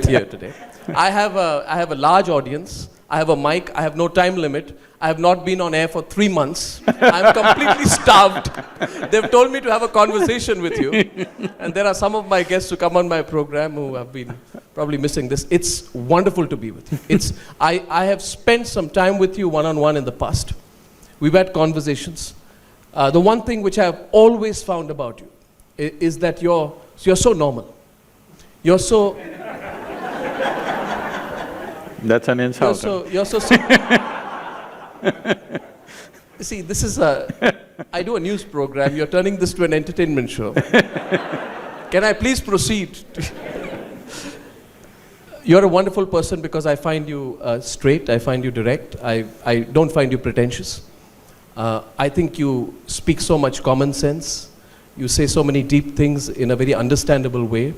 here today. I have a large audience. I have a mic. I have no time limit. I have not been on air for 3 months. I'm completely starved. They've told me to have a conversation with you. And there are some of my guests who come on my program who have been probably missing this. It's wonderful to be with you. I have spent some time with you one-on-one in the past. We've had conversations. The one thing which I have always found about you is that you're so normal. You're so... That's an insult. You're so See, this is I do a news program. You're turning this to an entertainment show. Can I please proceed? You're a wonderful person because I find you straight. I find you direct. I don't find you pretentious. I think you speak so much common sense. You say so many deep things in a very understandable way,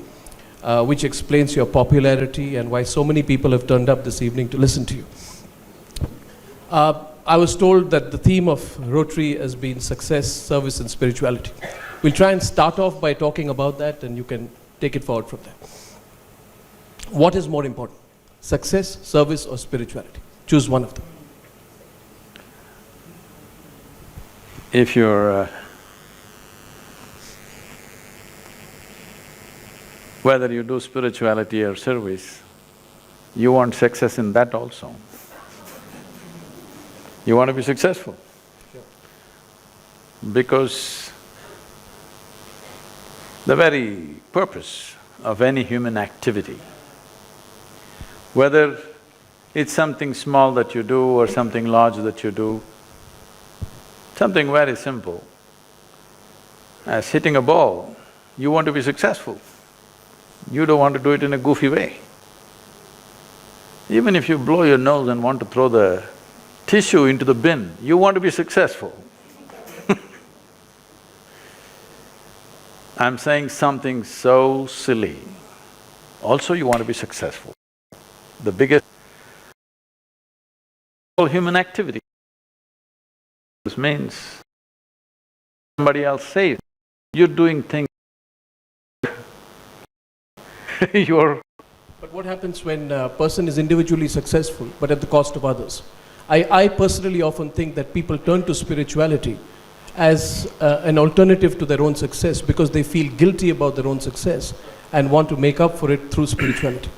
which explains your popularity and why so many people have turned up this evening to listen to you. I was told that the theme of Rotary has been success, service and spirituality. We'll try and start off by talking about that and you can take it forward from there. What is more important? Success, service or spirituality? Choose one of them. If you're… whether you do spirituality or service, you want success in that also. You want to be successful. Sure. Because the very purpose of any human activity, whether it's something small that you do or something large that you do, something very simple, as hitting a ball, you want to be successful. You don't want to do it in a goofy way. Even if you blow your nose and want to throw the tissue into the bin, you want to be successful. I'm saying something so silly, also you want to be successful. The biggest human activity. This means somebody else says, you're doing things you're… But what happens when a person is individually successful but at the cost of others? I personally often think that people turn to spirituality as an alternative to their own success because they feel guilty about their own success and want to make up for it through spirituality.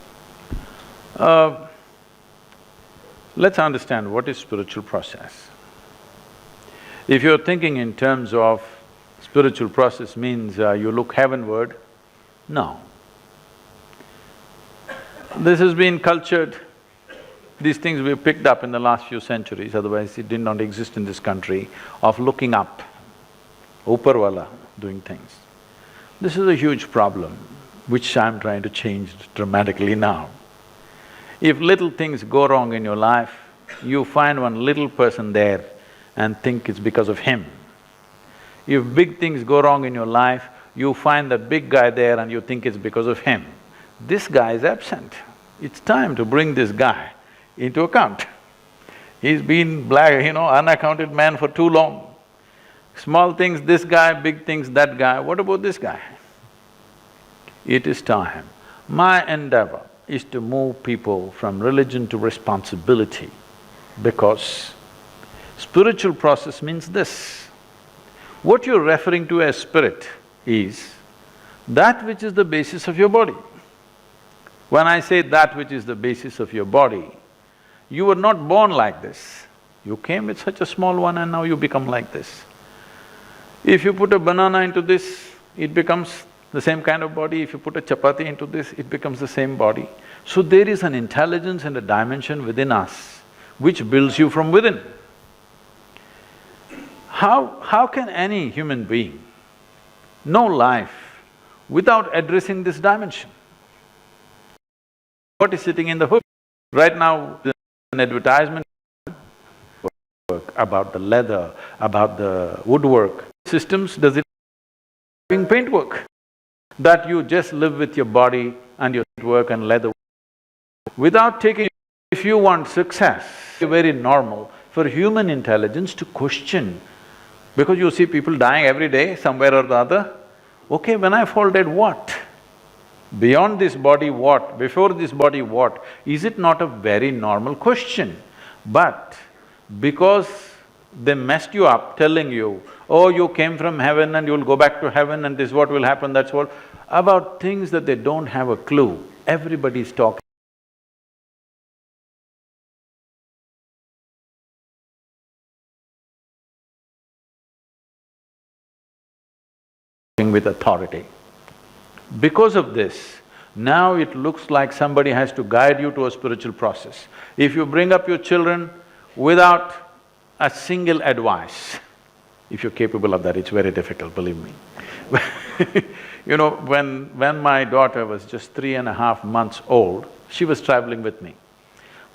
Let's understand what is spiritual process. If you're thinking in terms of spiritual process means you look heavenward, no. This has been cultured, these things we've picked up in the last few centuries, otherwise it did not exist in this country, of looking up, Uparwala, doing things. This is a huge problem, which I'm trying to change dramatically now. If little things go wrong in your life, you find one little person there and think it's because of him. If big things go wrong in your life, you find that big guy there and you think it's because of him. This guy is absent. It's time to bring this guy into account. He's been unaccounted man for too long. Small things, this guy, big things, that guy, what about this guy? It is time. My endeavor is to move people from religion to responsibility, because spiritual process means this. What you're referring to as spirit is that which is the basis of your body. When I say that which is the basis of your body, you were not born like this. You came with such a small one and now you become like this. If you put a banana into this, it becomes the same kind of body. If you put a chapati into this, it becomes the same body. So there is an intelligence and a dimension within us which builds you from within. How can any human being know life without addressing this dimension? What is sitting in the hook? Right now, there's an advertisement about the leather, about the woodwork. Systems does it doing paintwork. That you just live with your body and your work and leather. Without taking… if you want success, it's very normal for human intelligence to question. Because you see people dying every day, somewhere or the other. Okay, when I fall dead, what? Beyond this body what? Before this body what? Is it not a very normal question? But because they messed you up telling you, oh, you came from heaven and you'll go back to heaven and this is what will happen, that's what… about things that they don't have a clue, everybody's talking with authority. Because of this, now it looks like somebody has to guide you to a spiritual process. If you bring up your children without a single advice, if you're capable of that, it's very difficult, believe me. You know, when my daughter was just 3.5 months old, she was traveling with me.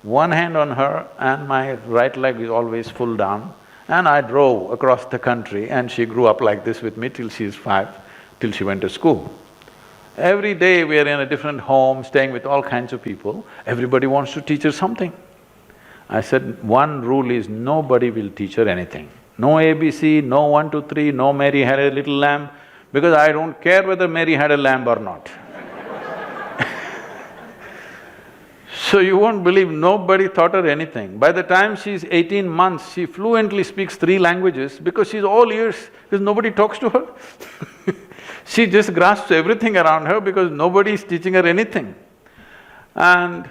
One hand on her and my right leg is always full down, and I drove across the country and she grew up like this with me till she's 5, till she went to school. Every day we are in a different home, staying with all kinds of people, everybody wants to teach her something. I said, one rule is nobody will teach her anything. No ABC, no 1, 2, 3, no Mary had a little lamb, because I don't care whether Mary had a lamb or not. So you won't believe, nobody taught her anything. By the time she's 18 months, she fluently speaks 3 languages because she's all ears, because nobody talks to her. She just grasps everything around her because nobody is teaching her anything. And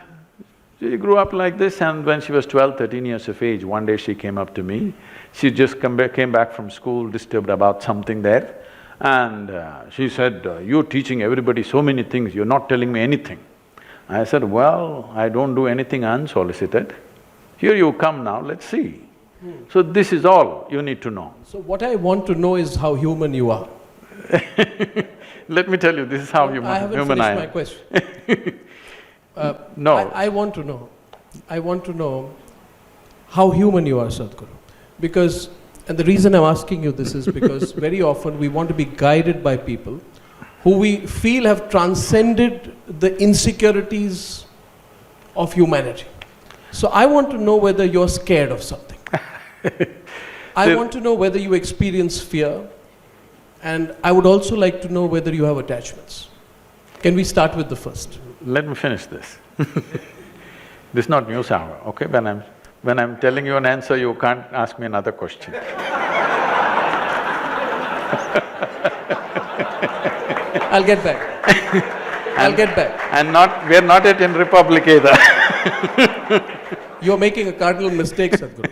she grew up like this, and when she was 12, 13 years of age, one day she came up to me. She just came back from school, disturbed about something there, and she said, you're teaching everybody so many things, you're not telling me anything. I said, well, I don't do anything unsolicited. Here you come now, let's see. So this is all you need to know. So what I want to know is how human you are. Let me tell you, this is how human I am. I haven't finished my question. No. I want to know how human you are, Sadhguru. Because… and the reason I'm asking you this is because very often we want to be guided by people who we feel have transcended the insecurities of humanity. So I want to know whether you're scared of something. I want to know whether you experience fear, and I would also like to know whether you have attachments. Can we start with the first? Let me finish this. This is not news hour, okay? When I'm telling you an answer, you can't ask me another question. I'll get back. I'll get back. And we're not yet in Republic either. You're making a cardinal mistake, Sadhguru.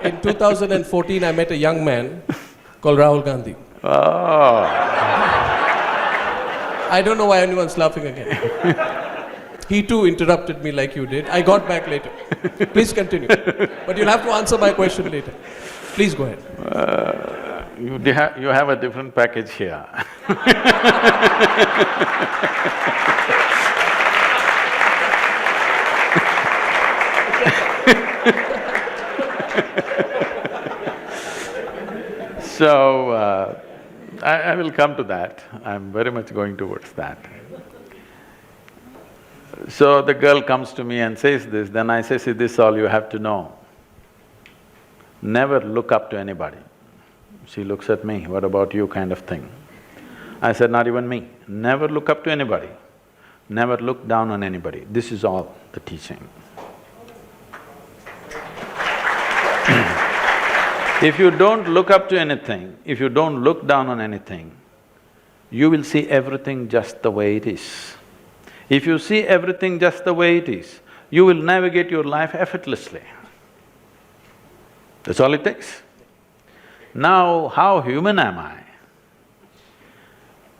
In 2014, I met a young man called Rahul Gandhi. Oh. I don't know why anyone's laughing again. He too interrupted me like you did. I got back later. Please continue. But you'll have to answer my question later. Please go ahead. You have a different package here. So, I will come to that. I'm very much going towards that. So the girl comes to me and says this, then I say, see, this is all you have to know. Never look up to anybody. She looks at me, what about you, kind of thing. I said, not even me. Never look up to anybody. Never look down on anybody. This is all the teaching. If you don't look up to anything, if you don't look down on anything, you will see everything just the way it is. If you see everything just the way it is, you will navigate your life effortlessly. That's all it takes. Now, how human am I?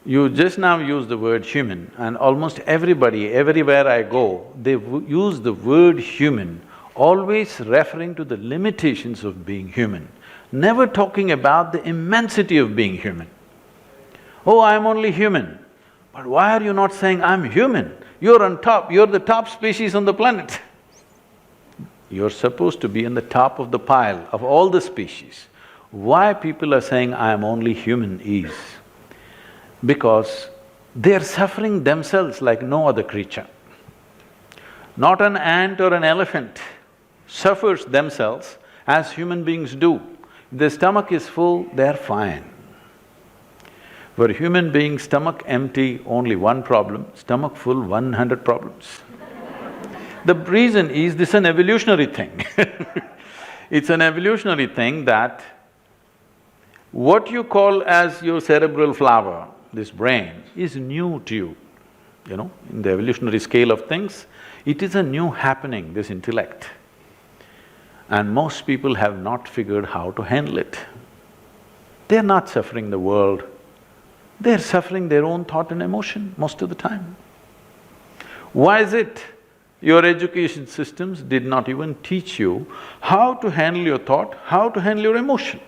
You just now use the word human, and almost everybody, everywhere I go, they use the word human, always referring to the limitations of being human, never talking about the immensity of being human. Oh, I'm only human. But why are you not saying, I'm human? You're on top, you're the top species on the planet. You're supposed to be on the top of the pile of all the species. Why people are saying, I am only human is because they're suffering themselves like no other creature. Not an ant or an elephant suffers themselves as human beings do. If their stomach is full, they're fine. For a human being, stomach empty, only one problem, stomach full, 100 problems. The reason is this is an evolutionary thing. It's an evolutionary thing that what you call as your cerebral flower, this brain, is new to you. You know, in the evolutionary scale of things, it is a new happening, this intellect. And most people have not figured how to handle it. They're not suffering the world, they're suffering their own thought and emotion most of the time. Why is it? Your education systems did not even teach you how to handle your thought, how to handle your emotion.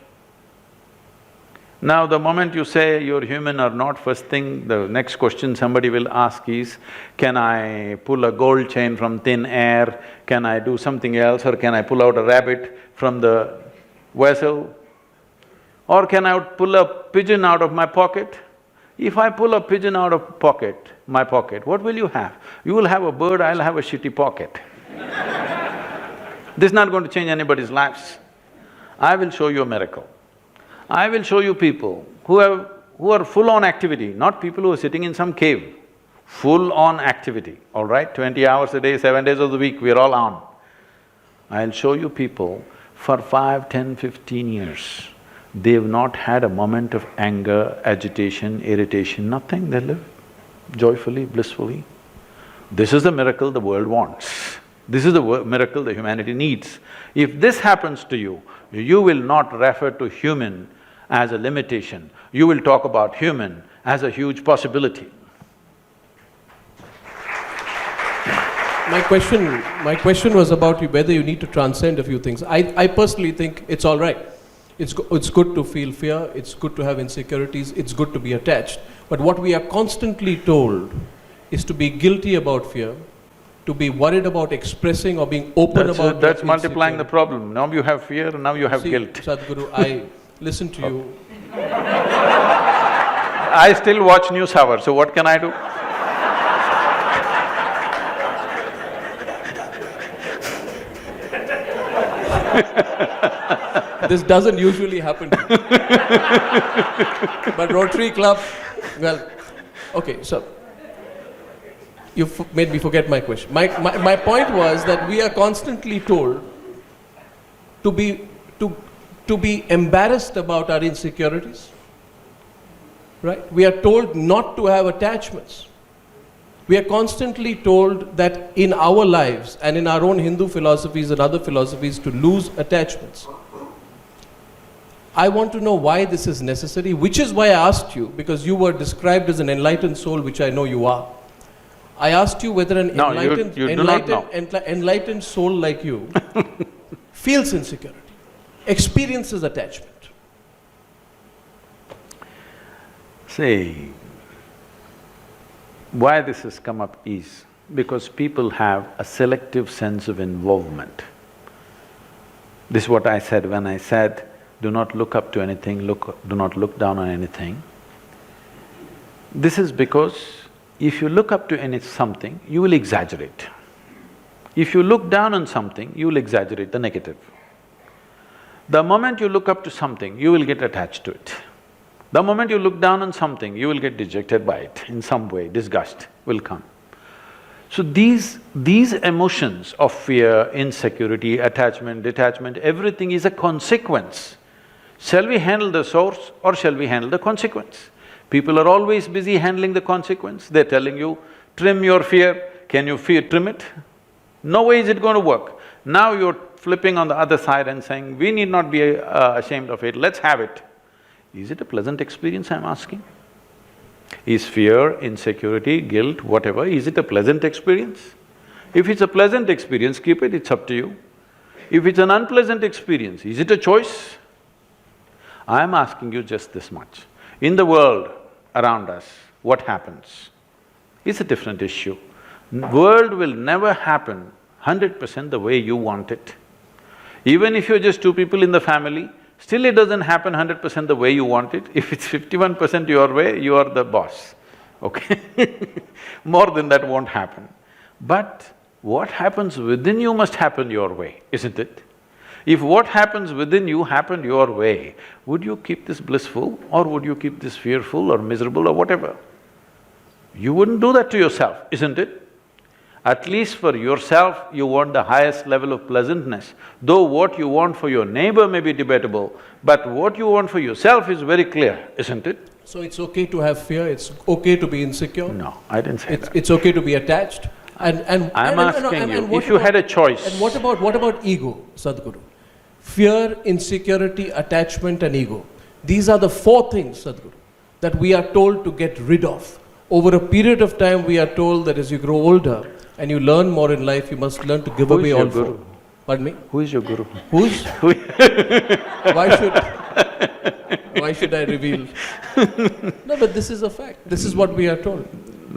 Now, the moment you say you're human or not, first thing, the next question somebody will ask is, can I pull a gold chain from thin air? Can I do something else? Or can I pull out a rabbit from the vessel? Or can I pull a pigeon out of my pocket? If I pull a pigeon out of my pocket, what will you have? You will have a bird, I'll have a shitty pocket. This is not going to change anybody's lives. I will show you a miracle. I will show you people who are full-on activity, not people who are sitting in some cave. Full-on activity, all right? 20 hours a day, 7 days of the week, we're all on. I'll show you people for 5, 10, 15 years, they've not had a moment of anger, agitation, irritation, nothing, they live joyfully, blissfully. This is the miracle the world wants. This is the miracle the humanity needs. If this happens to you, you will not refer to human as a limitation, you will talk about human as a huge possibility. My question was about whether you need to transcend a few things. I personally think it's all right. It's good to feel fear, it's good to have insecurities, it's good to be attached. But what we are constantly told is to be guilty about fear, to be worried about expressing or being open about… That's multiplying the problem. Now you have fear, now you have guilt. Sadhguru, I listen to you. I still watch News Hour, so what can I do? This doesn't usually happen to me. But Rotary Club, well, okay, so you made me forget my question. My point was that we are constantly told to be embarrassed about our insecurities, right? We are told not to have attachments. We are constantly told that in our lives and in our own Hindu philosophies and other philosophies to lose attachments. I want to know why this is necessary, which is why I asked you, because you were described as an enlightened soul, which I know you are. I asked you whether an enlightened soul like you feels insecurity, experiences attachment. See, why this has come up is because people have a selective sense of involvement. This is what I said when I said, do not look up to anything, do not look down on anything. This is because if you look up to something, you will exaggerate. If you look down on something, you will exaggerate the negative. The moment you look up to something, you will get attached to it. The moment you look down on something, you will get dejected by it in some way, disgust will come. So these emotions of fear, insecurity, attachment, detachment, everything is a consequence. Shall we handle the source or shall we handle the consequence? People are always busy handling the consequence. They're telling you, trim your fear. Can you trim it? No way is it going to work. Now you're flipping on the other side and saying, we need not be ashamed of it, let's have it. Is it a pleasant experience, I'm asking? Is fear, insecurity, guilt, whatever, is it a pleasant experience? If it's a pleasant experience, keep it, it's up to you. If it's an unpleasant experience, is it a choice? I'm asking you just this much. In the world around us, what happens? It's a different issue. World will never happen 100% the way you want it. Even if you're just two people in the family, still it doesn't happen 100% the way you want it. If it's 51% your way, you are the boss, okay? More than that won't happen. But what happens within you must happen your way, isn't it? If what happens within you happened your way, would you keep this blissful or would you keep this fearful or miserable or whatever? You wouldn't do that to yourself, isn't it? At least for yourself, you want the highest level of pleasantness. Though what you want for your neighbor may be debatable, but what you want for yourself is very clear, isn't it? So it's okay to have fear, it's okay to be insecure? No, I didn't say that. It's okay to be attached? I'm asking you, if you had a choice… And what about ego, Sadhguru? Fear, insecurity, attachment and ego. These are the four things, Sadhguru, that we are told to get rid of. Over a period of time, we are told that as you grow older and you learn more in life, you must learn to give away all four. Pardon me? Who is your guru? Who's? Why should I reveal? No, but this is a fact. This is what we are told.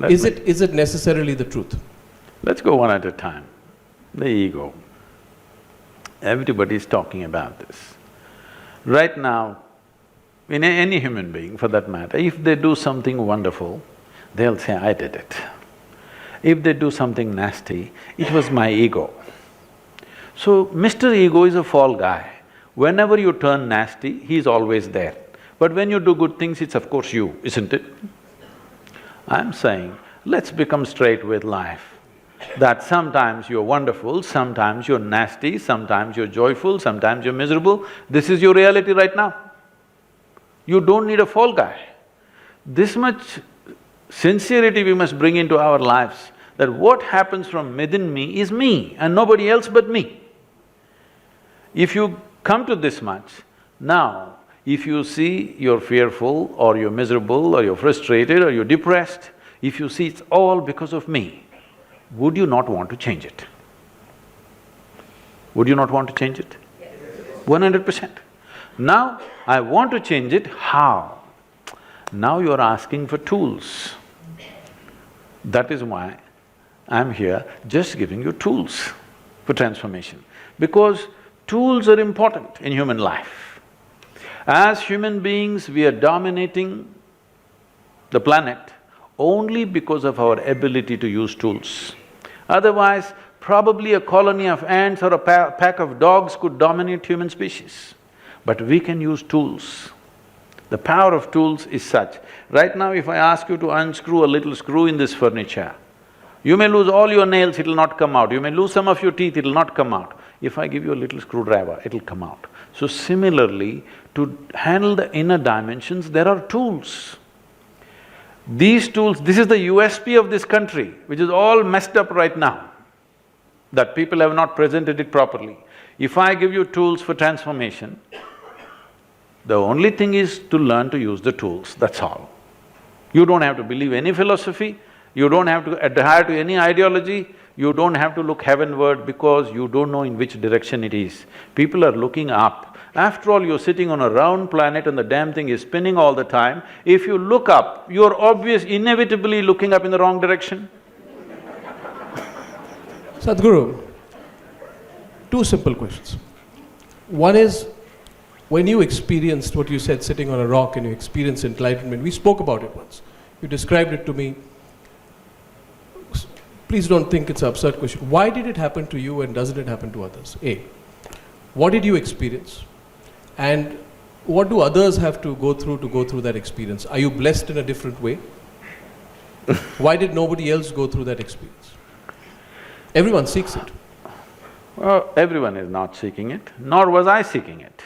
Is it necessarily the truth? Let's go one at a time. The ego. Everybody is talking about this. Right now, in any human being for that matter, if they do something wonderful, they'll say, I did it. If they do something nasty, it was my ego. So, Mr. Ego is a fall guy. Whenever you turn nasty, he's always there. But when you do good things, it's of course you, isn't it? I'm saying, let's become straight with life. That sometimes you're wonderful, sometimes you're nasty, sometimes you're joyful, sometimes you're miserable. This is your reality right now. You don't need a fall guy. This much sincerity we must bring into our lives, that what happens from within me is me and nobody else but me. If you come to this much, now if you see you're fearful or you're miserable or you're frustrated or you're depressed, if you see it's all because of me, would you not want to change it? Would you not want to change it? 100%. Now, I want to change it, how? Now you're asking for tools. That is why I'm here just giving you tools for transformation. Because tools are important in human life. As human beings, we are dominating the planet only because of our ability to use tools. Otherwise, probably a colony of ants or a pack of dogs could dominate human species. But we can use tools. The power of tools is such. Right now, if I ask you to unscrew a little screw in this furniture, you may lose all your nails, it'll not come out. You may lose some of your teeth, it'll not come out. If I give you a little screwdriver, it'll come out. So similarly, to handle the inner dimensions, there are tools. These tools, this is the USP of this country, which is all messed up right now, that people have not presented it properly. If I give you tools for transformation, the only thing is to learn to use the tools, that's all. You don't have to believe any philosophy, you don't have to adhere to any ideology, you don't have to look heavenward because you don't know in which direction it is. People are looking up. After all, you're sitting on a round planet and the damn thing is spinning all the time. If you look up, you're inevitably looking up in the wrong direction. Sadhguru, two simple questions. One is, when you experienced what you said, sitting on a rock, and you experienced enlightenment, we spoke about it once. You described it to me. Please don't think it's an absurd question. Why did it happen to you and doesn't it happen to others? A. What did you experience? And what do others have to go through that experience? Are you blessed in a different way? Why did nobody else go through that experience? Everyone seeks it. Well, everyone is not seeking it, nor was I seeking it.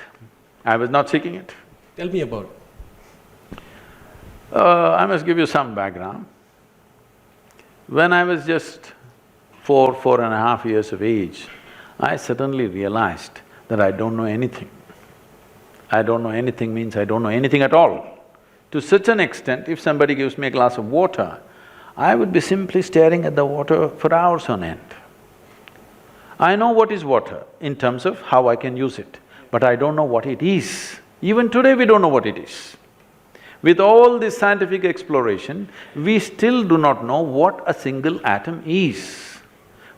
I was not seeking it. Tell me about it. I must give you some background. When I was just 4.5 years of age, I suddenly realized that I don't know anything. I don't know anything means I don't know anything at all. To such an extent, if somebody gives me a glass of water, I would be simply staring at the water for hours on end. I know what is water in terms of how I can use it, but I don't know what it is. Even today we don't know what it is. With all this scientific exploration, we still do not know what a single atom is.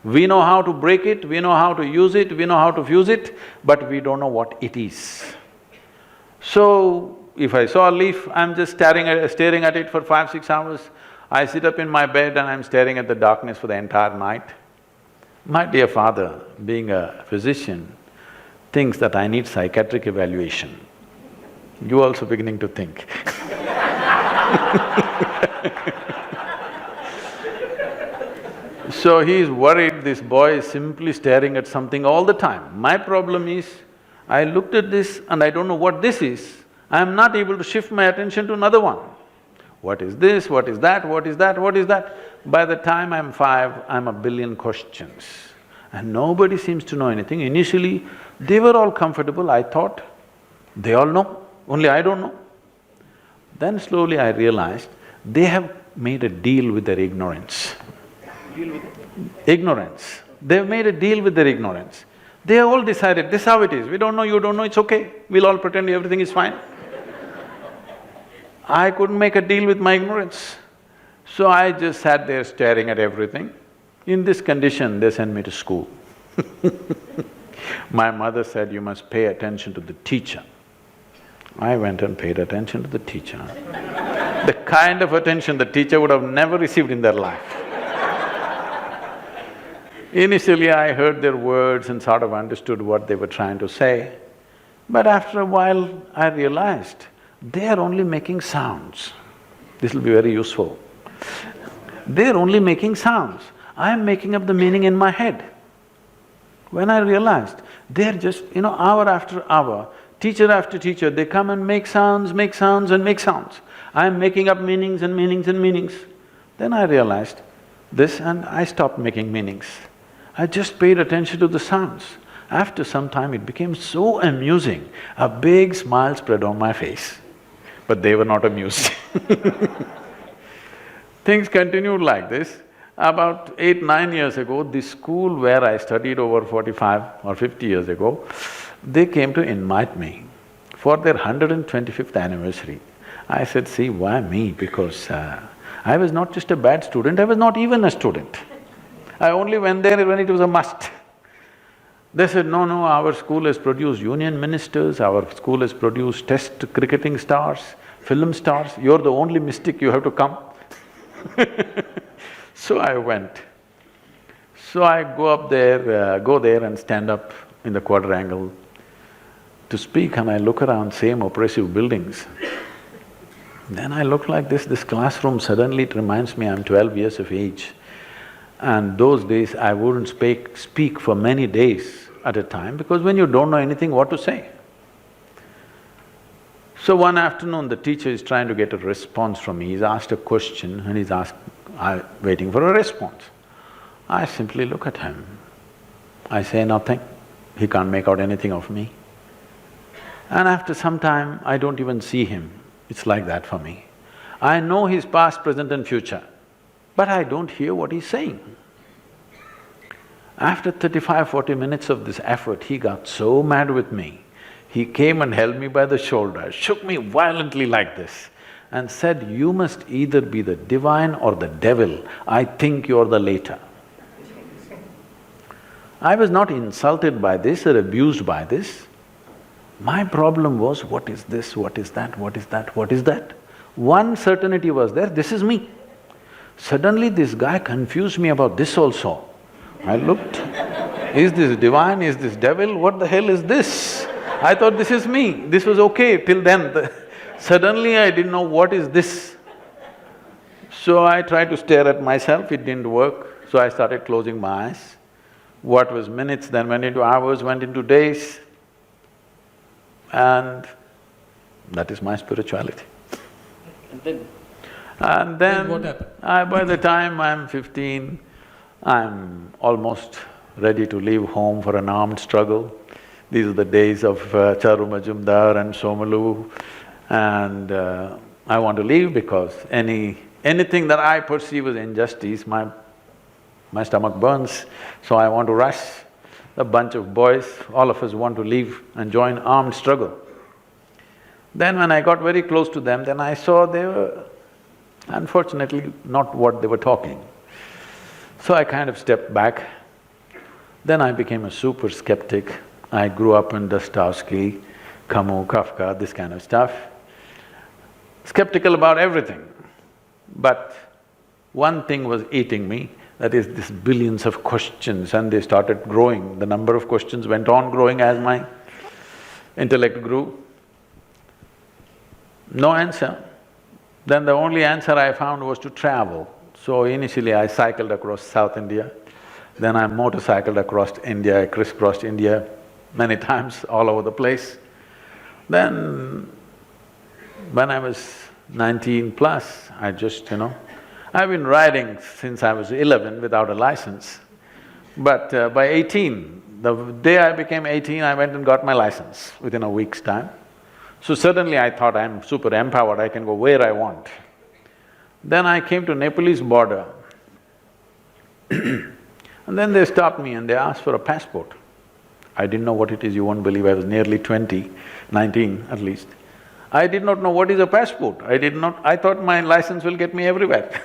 We know how to break it, we know how to use it, we know how to fuse it, but we don't know what it is. So, if I saw a leaf, I'm just staring at it for 5–6 hours. I sit up in my bed and I'm staring at the darkness for the entire night. My dear father, being a physician, thinks that I need psychiatric evaluation. You also beginning to think. So he is worried this boy is simply staring at something all the time. My problem is, I looked at this and I don't know what this is. I am not able to shift my attention to another one. What is this? What is that? What is that? What is that? By the time I'm 5, I'm a billion questions. And nobody seems to know anything. Initially, they were all comfortable, I thought. They all know, only I don't know. Then slowly I realized, they have made a deal with their ignorance. Ignorance. They've made a deal with their ignorance. They have all decided, this is how it is, we don't know, you don't know, it's okay, we'll all pretend everything is fine. I couldn't make a deal with my ignorance. So I just sat there staring at everything. In this condition, they sent me to school. My mother said, you must pay attention to the teacher. I went and paid attention to the teacher. The kind of attention the teacher would have never received in their life. Initially, I heard their words and sort of understood what they were trying to say. But after a while, I realized, they are only making sounds. This will be very useful. They're only making sounds. I am making up the meaning in my head. When I realized, they're just, hour after hour, teacher after teacher, they come and make sounds and make sounds. I am making up meanings and meanings and meanings. Then I realized this and I stopped making meanings. I just paid attention to the sounds. After some time, it became so amusing, a big smile spread on my face. But they were not amused. Things continued like this. About 8, 9 years ago, the school where I studied over 45 or 50 years ago, they came to invite me for their 125th anniversary. I said, see, why me? Because I was not just a bad student, I was not even a student. I only went there when it was a must. They said, no, no, our school has produced union ministers, our school has produced test cricketing stars, film stars, you're the only mystic, you have to come. So I went. So I go there and stand up in the quadrangle to speak, and I look around, same oppressive buildings. Then I look like this classroom, suddenly it reminds me I'm 12 years of age. And those days I wouldn't speak for many days at a time, because when you don't know anything, what to say? So one afternoon, the teacher is trying to get a response from me. He's asked a question and he's waiting for a response. I simply look at him. I say nothing. He can't make out anything of me. And after some time, I don't even see him. It's like that for me. I know his past, present and future, but I don't hear what he's saying. After 35–40 minutes of this effort, he got so mad with me. He came and held me by the shoulder, shook me violently like this and said, you must either be the divine or the devil. I think you're the latter. I was not insulted by this or abused by this. My problem was, what is this, what is that, what is that, what is that? One certainty was there, this is me. Suddenly this guy confused me about this also. I looked, is this divine, is this devil, what the hell is this? I thought this is me, this was okay till then. Suddenly I didn't know what is this. So I tried to stare at myself, it didn't work, so I started closing my eyes. What was minutes then went into hours, went into days, and that is my spirituality. And then what happened? By the time I'm 15, I'm almost ready to leave home for an armed struggle. These are the days of Charu Majumdar and Somalu, and I want to leave because anything that I perceive as injustice, my stomach burns, so I want to rush. A bunch of boys, all of us want to leave and join armed struggle. Then when I got very close to them, then I saw they were unfortunately not what they were talking. So I kind of stepped back. Then I became a super skeptic. I grew up in Dostoevsky, Camus, Kafka, this kind of stuff. Skeptical about everything. But one thing was eating me, that is this billions of questions, and they started growing. The number of questions went on growing as my Intellect grew. No answer. Then the only answer I found was to travel. So initially I cycled across South India, then I motorcycled across India, I crisscrossed India many times, all over the place. Then when I was 19 plus, I just, I've been riding since I was 11 without a license. But by 18, the day I became 18, I went and got my license within a week's time. So suddenly I thought I'm super empowered, I can go where I want. Then I came to Nepalese border and then they stopped me and they asked for a passport. I didn't know what it is, you won't believe, I was nearly 20, 19 at least. I did not know what is a passport, I thought my license will get me everywhere.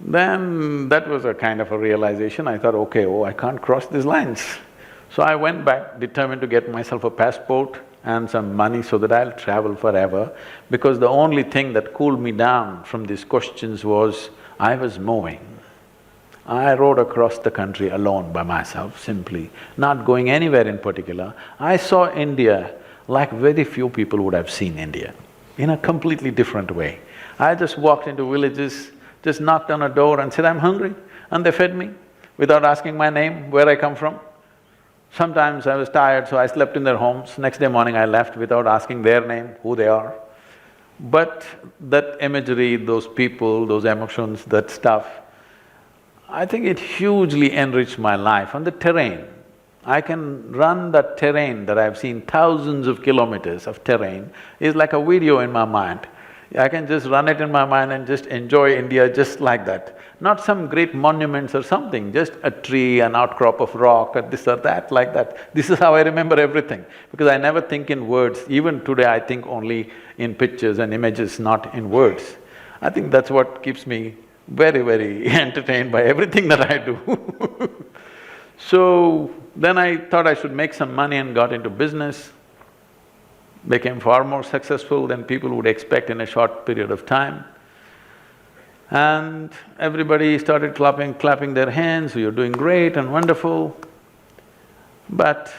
Then that was a kind of a realization, I thought, okay, I can't cross these lines. So I went back, determined to get myself a passport and some money so that I'll travel forever, because the only thing that cooled me down from these questions was, I was moving. I rode across the country alone by myself, simply, not going anywhere in particular. I saw India like very few people would have seen India, in a completely different way. I just walked into villages, just knocked on a door and said, I'm hungry, and they fed me without asking my name, where I come from. Sometimes I was tired, so I slept in their homes. Next day morning I left without asking their name, who they are. But that imagery, those people, those emotions, that stuff, I think it hugely enriched my life. And the terrain, I can run that terrain that I've seen, thousands of kilometers of terrain, is like a video in my mind. I can just run it in my mind and just enjoy India just like that. Not some great monuments or something, just a tree, an outcrop of rock, or this or that, like that. This is how I remember everything, because I never think in words. Even today I think only in pictures and images, not in words. I think that's what keeps me very, very entertained by everything that I do. So then I thought I should make some money and got into business. Became far more successful than people would expect in a short period of time. And everybody started clapping their hands, you're doing great and wonderful. But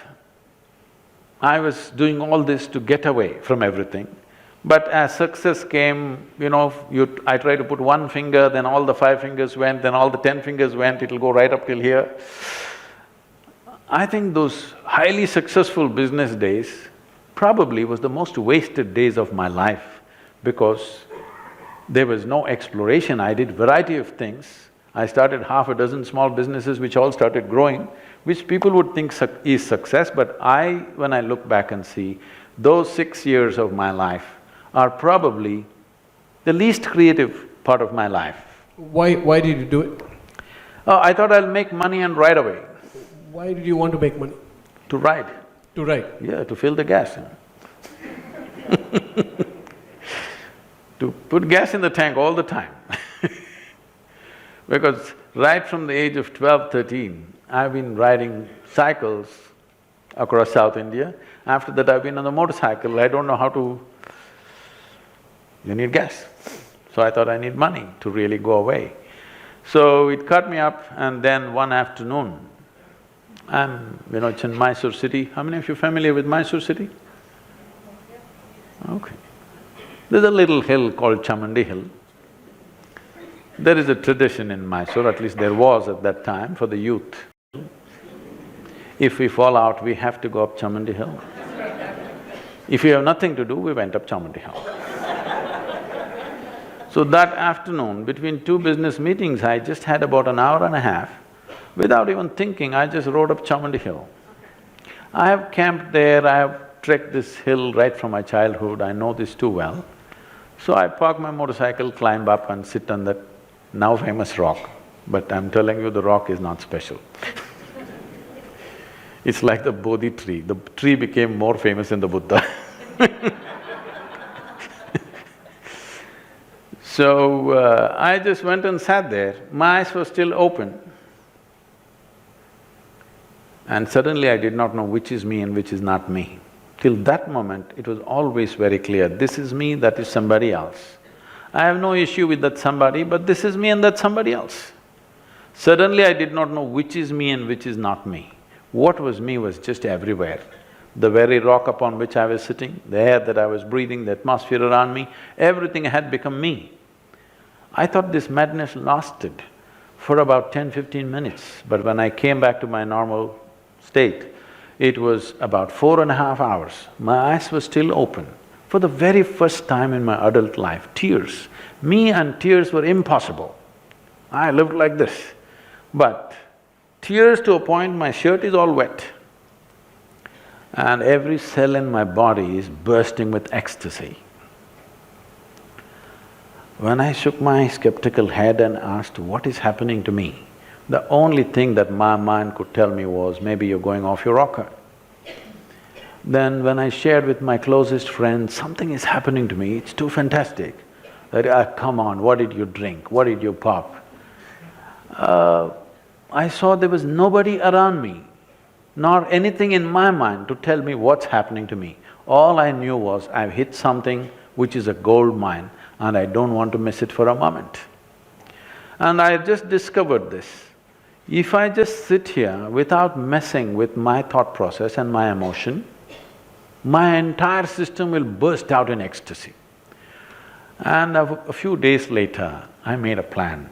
I was doing all this to get away from everything. But as success came, I try to put one finger, then all the 5 fingers went, then all the 10 fingers went, it'll go right up till here. I think those highly successful business days probably was the most wasted days of my life, because there was no exploration. I did variety of things. I started half a dozen small businesses which all started growing, which people would think is success, but when I look back and see, those 6 years of my life are probably the least creative part of my life. Why did you do it? I thought I'll make money and ride away. Why did you want to make money? To ride. To ride? Yeah, to fill the gas. To put gas in the tank all the time. Because right from the age of 12, 13, I've been riding cycles across South India. After that I've been on the motorcycle, I don't know how to… You need gas. So I thought I need money to really go away. So it caught me up, and then one afternoon, it's in Mysore city. How many of you are familiar with Mysore city? Okay. There's a little hill called Chamundi Hill. There is a tradition in Mysore, at least there was at that time, for the youth. If we fall out, we have to go up Chamundi Hill. If we have nothing to do, we went up Chamundi Hill. So that afternoon, between 2 business meetings, I just had about an hour and a half. Without even thinking, I just rode up Chamundi Hill. I have camped there, I have trekked this hill right from my childhood, I know this too well. So I park my motorcycle, climb up and sit on that now famous rock. But I'm telling you, the rock is not special. It's like the Bodhi tree, the tree became more famous than the Buddha. So, I just went and sat there, my eyes were still open. And suddenly I did not know which is me and which is not me. Till that moment, it was always very clear, this is me, that is somebody else. I have no issue with that somebody, but this is me and that's somebody else. Suddenly I did not know which is me and which is not me. What was me was just everywhere. The very rock upon which I was sitting, the air that I was breathing, the atmosphere around me, everything had become me. I thought this madness lasted for about 10–15 minutes, but when I came back to my normal state, it was about 4.5 hours. My eyes were still open. For the very first time in my adult life, tears. Me and tears were impossible. I lived like this. But tears to a point, my shirt is all wet. And every cell in my body is bursting with ecstasy. When I shook my skeptical head and asked, what is happening to me? The only thing that my mind could tell me was, maybe you're going off your rocker. Then when I shared with my closest friends, something is happening to me, it's too fantastic. That, come on, what did you drink? What did you pop? I saw there was nobody around me, nor anything in my mind to tell me what's happening to me. All I knew was, I've hit something which is a gold mine and I don't want to miss it for a moment. And I just discovered this. If I just sit here without messing with my thought process and my emotion, my entire system will burst out in ecstasy. And a few days later, I made a plan,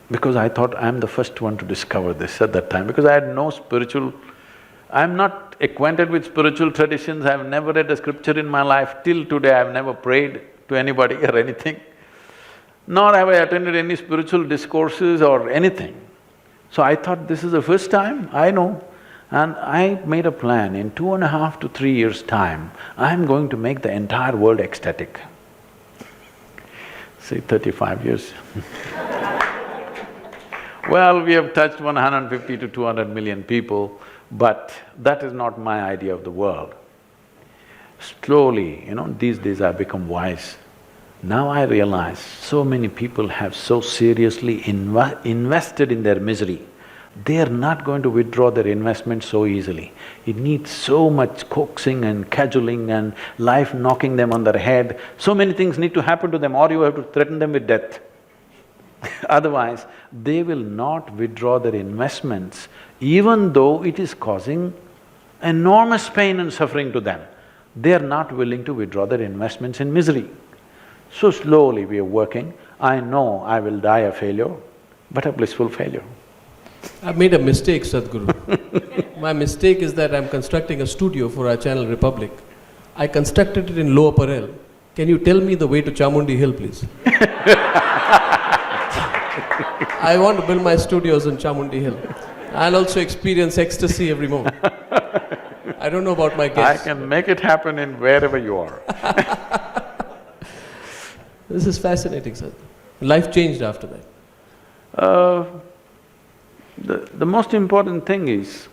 because I thought I'm the first one to discover this at that time, because I had no spiritual… I'm not acquainted with spiritual traditions, I've never read a scripture in my life, till today I've never prayed to anybody or anything, nor have I attended any spiritual discourses or anything. So I thought, this is the first time, I know. And I made a plan, in 2.5 to 3 years' time, I'm going to make the entire world ecstatic. Say 35 years Well, we have touched 150 to 200 million people, but that is not my idea of the world. Slowly, these days I've become wise. Now I realize so many people have so seriously invested in their misery. They are not going to withdraw their investment so easily. It needs so much coaxing and cajoling and life knocking them on their head. So many things need to happen to them, or you have to threaten them with death. Otherwise, they will not withdraw their investments, even though it is causing enormous pain and suffering to them. They are not willing to withdraw their investments in misery. So slowly we are working. I know I will die a failure, but a blissful failure. I've made a mistake, Sadhguru. My mistake is that I'm constructing a studio for our channel Republic. I constructed it in Lower Parel. Can you tell me the way to Chamundi Hill, please? I want to build my studios in Chamundi Hill. I'll also experience ecstasy every moment. I don't know about my guests. I can make it happen in wherever you are. This is fascinating, sir. Life changed after that. The most important thing is,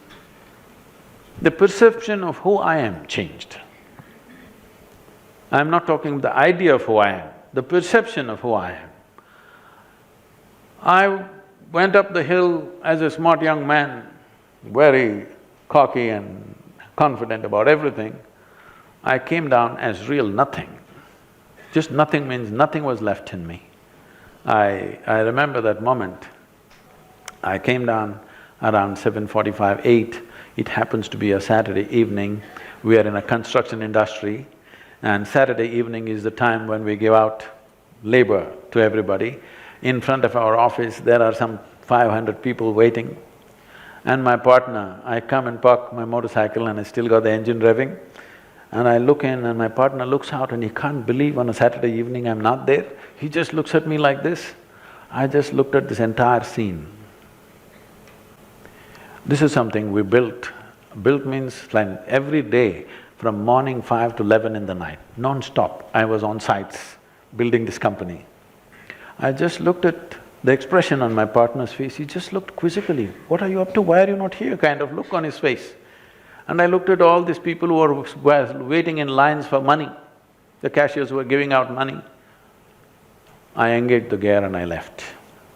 the perception of who I am changed. I'm not talking the idea of who I am, the perception of who I am. I went up the hill as a smart young man, very cocky and confident about everything. I came down as real nothing. Just nothing means nothing was left in me. I remember that moment. I came down around 7:45, 8. It happens to be a Saturday evening. We are in a construction industry, and Saturday evening is the time when we give out labor to everybody. In front of our office, there are some 500 people waiting. And my partner, I come and park my motorcycle and I still got the engine revving. And I look in and my partner looks out and he can't believe on a Saturday evening I'm not there. He just looks at me like this. I just looked at this entire scene. This is something we built. Built means like every day from morning 5 to 11 in the night, non-stop, I was on sites building this company. I just looked at the expression on my partner's face, he just looked quizzically, what are you up to, why are you not here, kind of look on his face. And I looked at all these people who were waiting in lines for money, the cashiers were giving out money. I engaged the gear and I left.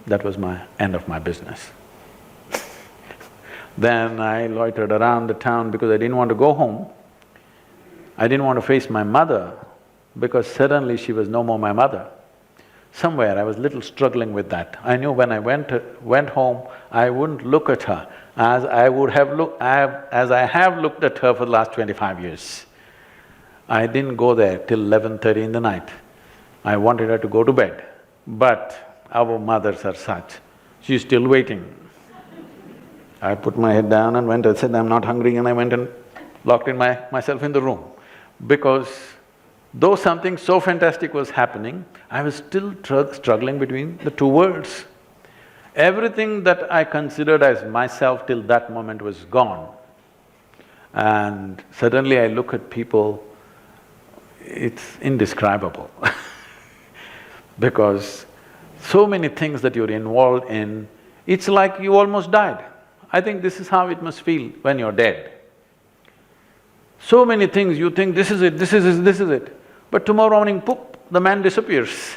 That was my end of my business. Then I loitered around the town because I didn't want to go home. I didn't want to face my mother because suddenly she was no more my mother. somewhere I was little struggling with that. I knew when I went home, I wouldn't look at her as I have looked at her for the last 25 years. I didn't go there till 11:30 in the night. I wanted her to go to bed, but our mothers are such, she's still waiting. I put my head down and went and said, I'm not hungry, and I went and locked myself in the room. Because though something so fantastic was happening, I was still struggling between the two worlds. Everything that I considered as myself till that moment was gone. And suddenly I look at people, it's indescribable because so many things that you're involved in, it's like you almost died. I think this is how it must feel when you're dead. So many things you think, this is it, this is it, this is it. But tomorrow morning, poop, the man disappears.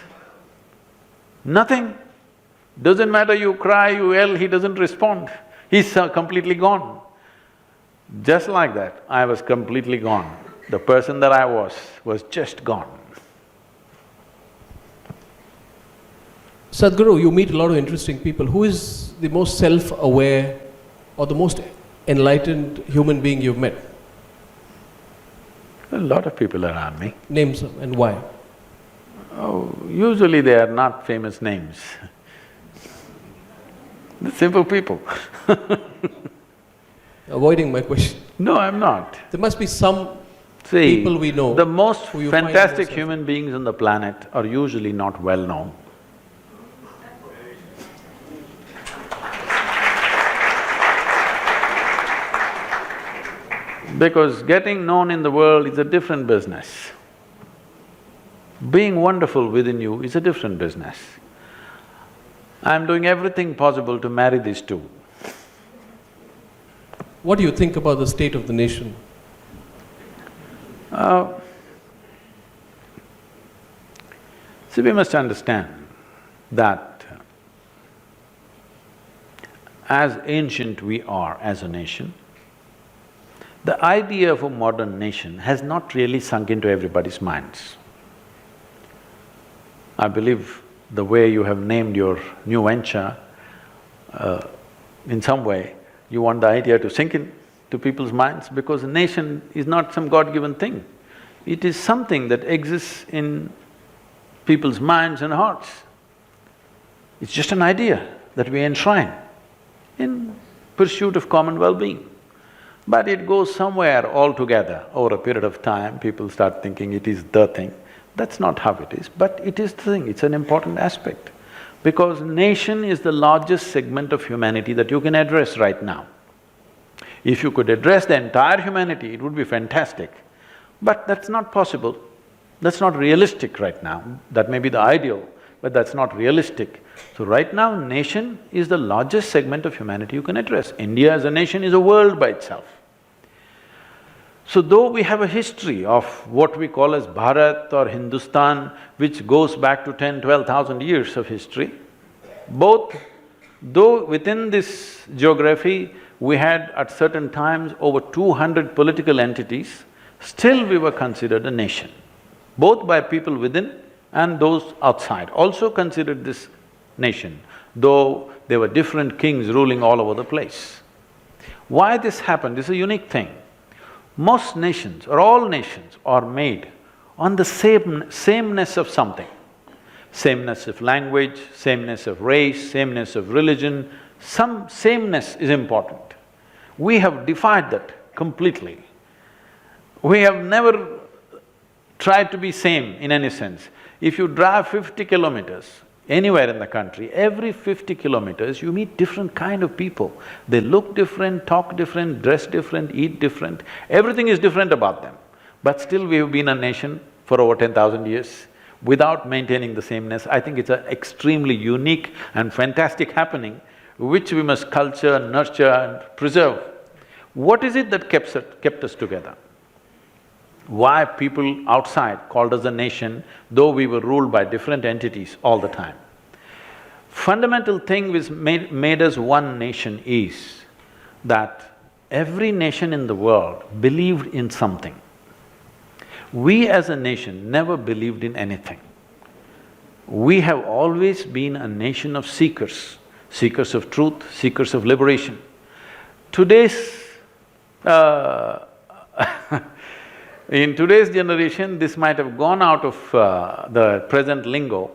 Nothing. Doesn't matter, you cry, you yell, he doesn't respond. He's completely gone. Just like that, I was completely gone. The person that I was just gone. Sadhguru, you meet a lot of interesting people. Who is the most self-aware or the most enlightened human being you've met? A lot of people around me. Name some and why? Oh, usually they are not famous names. The simple people. Avoiding my question. No, I'm not. There must be some See, people we know. the most who you find fantastic yourself. human beings on the planet are usually not well known. Because getting known in the world is a different business. Being wonderful within you is a different business. I'm doing everything possible to marry these two. What do you think about the state of the nation? See, we must understand that as ancient we are as a nation, the idea of a modern nation has not really sunk into everybody's minds. I believe the way you have named your new venture, in some way, you want the idea to sink in to people's minds because a nation is not some God-given thing. It is something that exists in people's minds and hearts. It's just an idea that we enshrine in pursuit of common well-being. But it goes somewhere altogether. Over a period of time, people start thinking it is the thing. That's not how it is, but it is the thing, it's an important aspect. Because nation is the largest segment of humanity that you can address right now. If you could address the entire humanity, it would be fantastic. But that's not possible. That's not realistic right now. That may be the ideal, but that's not realistic. So right now, nation is the largest segment of humanity you can address. India as a nation is a world by itself. So though we have a history of what we call as Bharat or Hindustan, which goes back to 10,000–12,000 years of history, though within this geography we had at certain times over 200 political entities, still we were considered a nation, both by people within and those outside also considered this nation, though there were different kings ruling all over the place. Why this happened is a unique thing. Most nations or all nations are made on the sameness of something. Sameness of language, sameness of race, sameness of religion, some sameness is important. We have defied that completely. We have never tried to be same in any sense. If you drive 50 kilometers anywhere in the country, every 50 kilometers you meet different kind of people. They look different, talk different, dress different, eat different, everything is different about them. But still we have been a nation for over 10,000 years without maintaining the sameness. I think it's an extremely unique and fantastic happening which we must culture, nurture and preserve. What is it that kept us together? Why people outside called us a nation, though we were ruled by different entities all the time? Fundamental thing which made us one nation is that every nation in the world believed in something. We as a nation never believed in anything. We have always been a nation of seekers, seekers of truth, seekers of liberation. Today's… in today's generation, this might have gone out of the present lingo,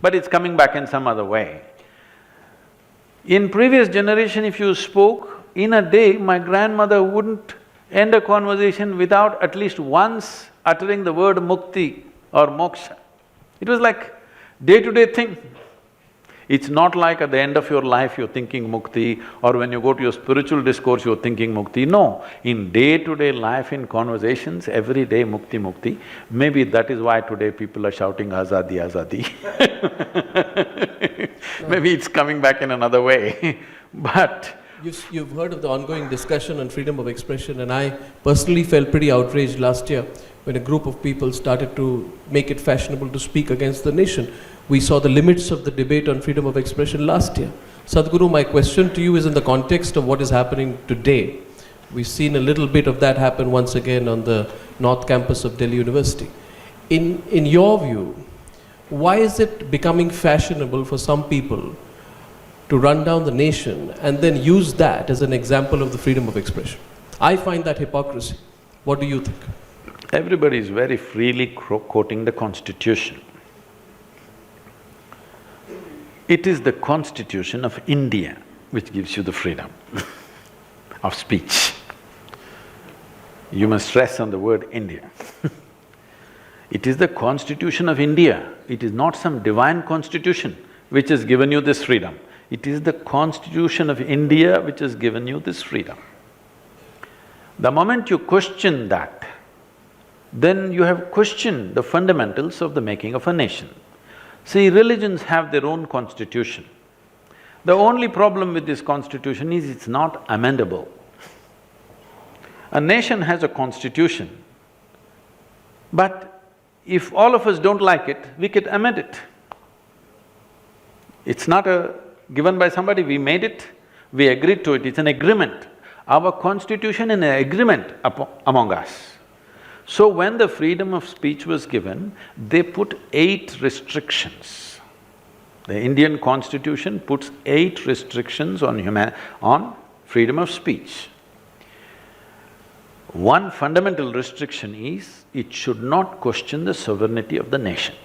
but it's coming back in some other way. In previous generation, if you spoke, in a day, my grandmother wouldn't end a conversation without at least once uttering the word mukti or moksha. It was like day-to-day thing. It's not like at the end of your life you're thinking mukti, or when you go to your spiritual discourse you're thinking mukti. No, in day-to-day life, in conversations, every day mukti, mukti. Maybe that is why today people are shouting azadi, azadi. Maybe it's coming back in another way, but… You've heard of the ongoing discussion on freedom of expression, and I personally felt pretty outraged last year when a group of people started to make it fashionable to speak against the nation. We saw the limits of the debate on freedom of expression last year. Sadhguru, my question to you is in the context of what is happening today. We've seen a little bit of that happen once again on the North Campus of Delhi University. In your view, why is it becoming fashionable for some people to run down the nation and then use that as an example of the freedom of expression? I find that hypocrisy. What do you think? Everybody is very freely quoting the Constitution. It is the Constitution of India which gives you the freedom of speech. You must stress on the word India. It is the Constitution of India, it is not some divine constitution which has given you this freedom. It is the Constitution of India which has given you this freedom. The moment you question that, then you have questioned the fundamentals of the making of a nation. See, religions have their own constitution. The only problem with this constitution is it's not amendable. A nation has a constitution, but if all of us don't like it, we can amend it. It's not given by somebody, we made it, we agreed to it, it's an agreement. Our constitution is an agreement among us. So when the freedom of speech was given, they put 8 restrictions. The Indian constitution puts 8 restrictions on freedom of speech. One fundamental restriction is, it should not question the sovereignty of the nation.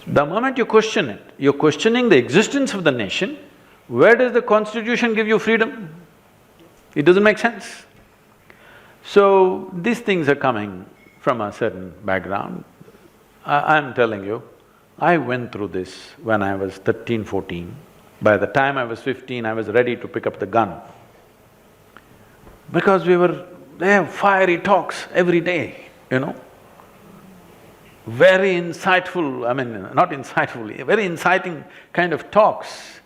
The moment you question it, you're questioning the existence of the nation. Where does the constitution give you freedom? It doesn't make sense. So, these things are coming from a certain background. I'm telling you, I went through this when I was 13, 14. By the time I was 15, I was ready to pick up the gun. Because they have fiery talks every day, you know. Very insightful, not insightful, very inciting kind of talks.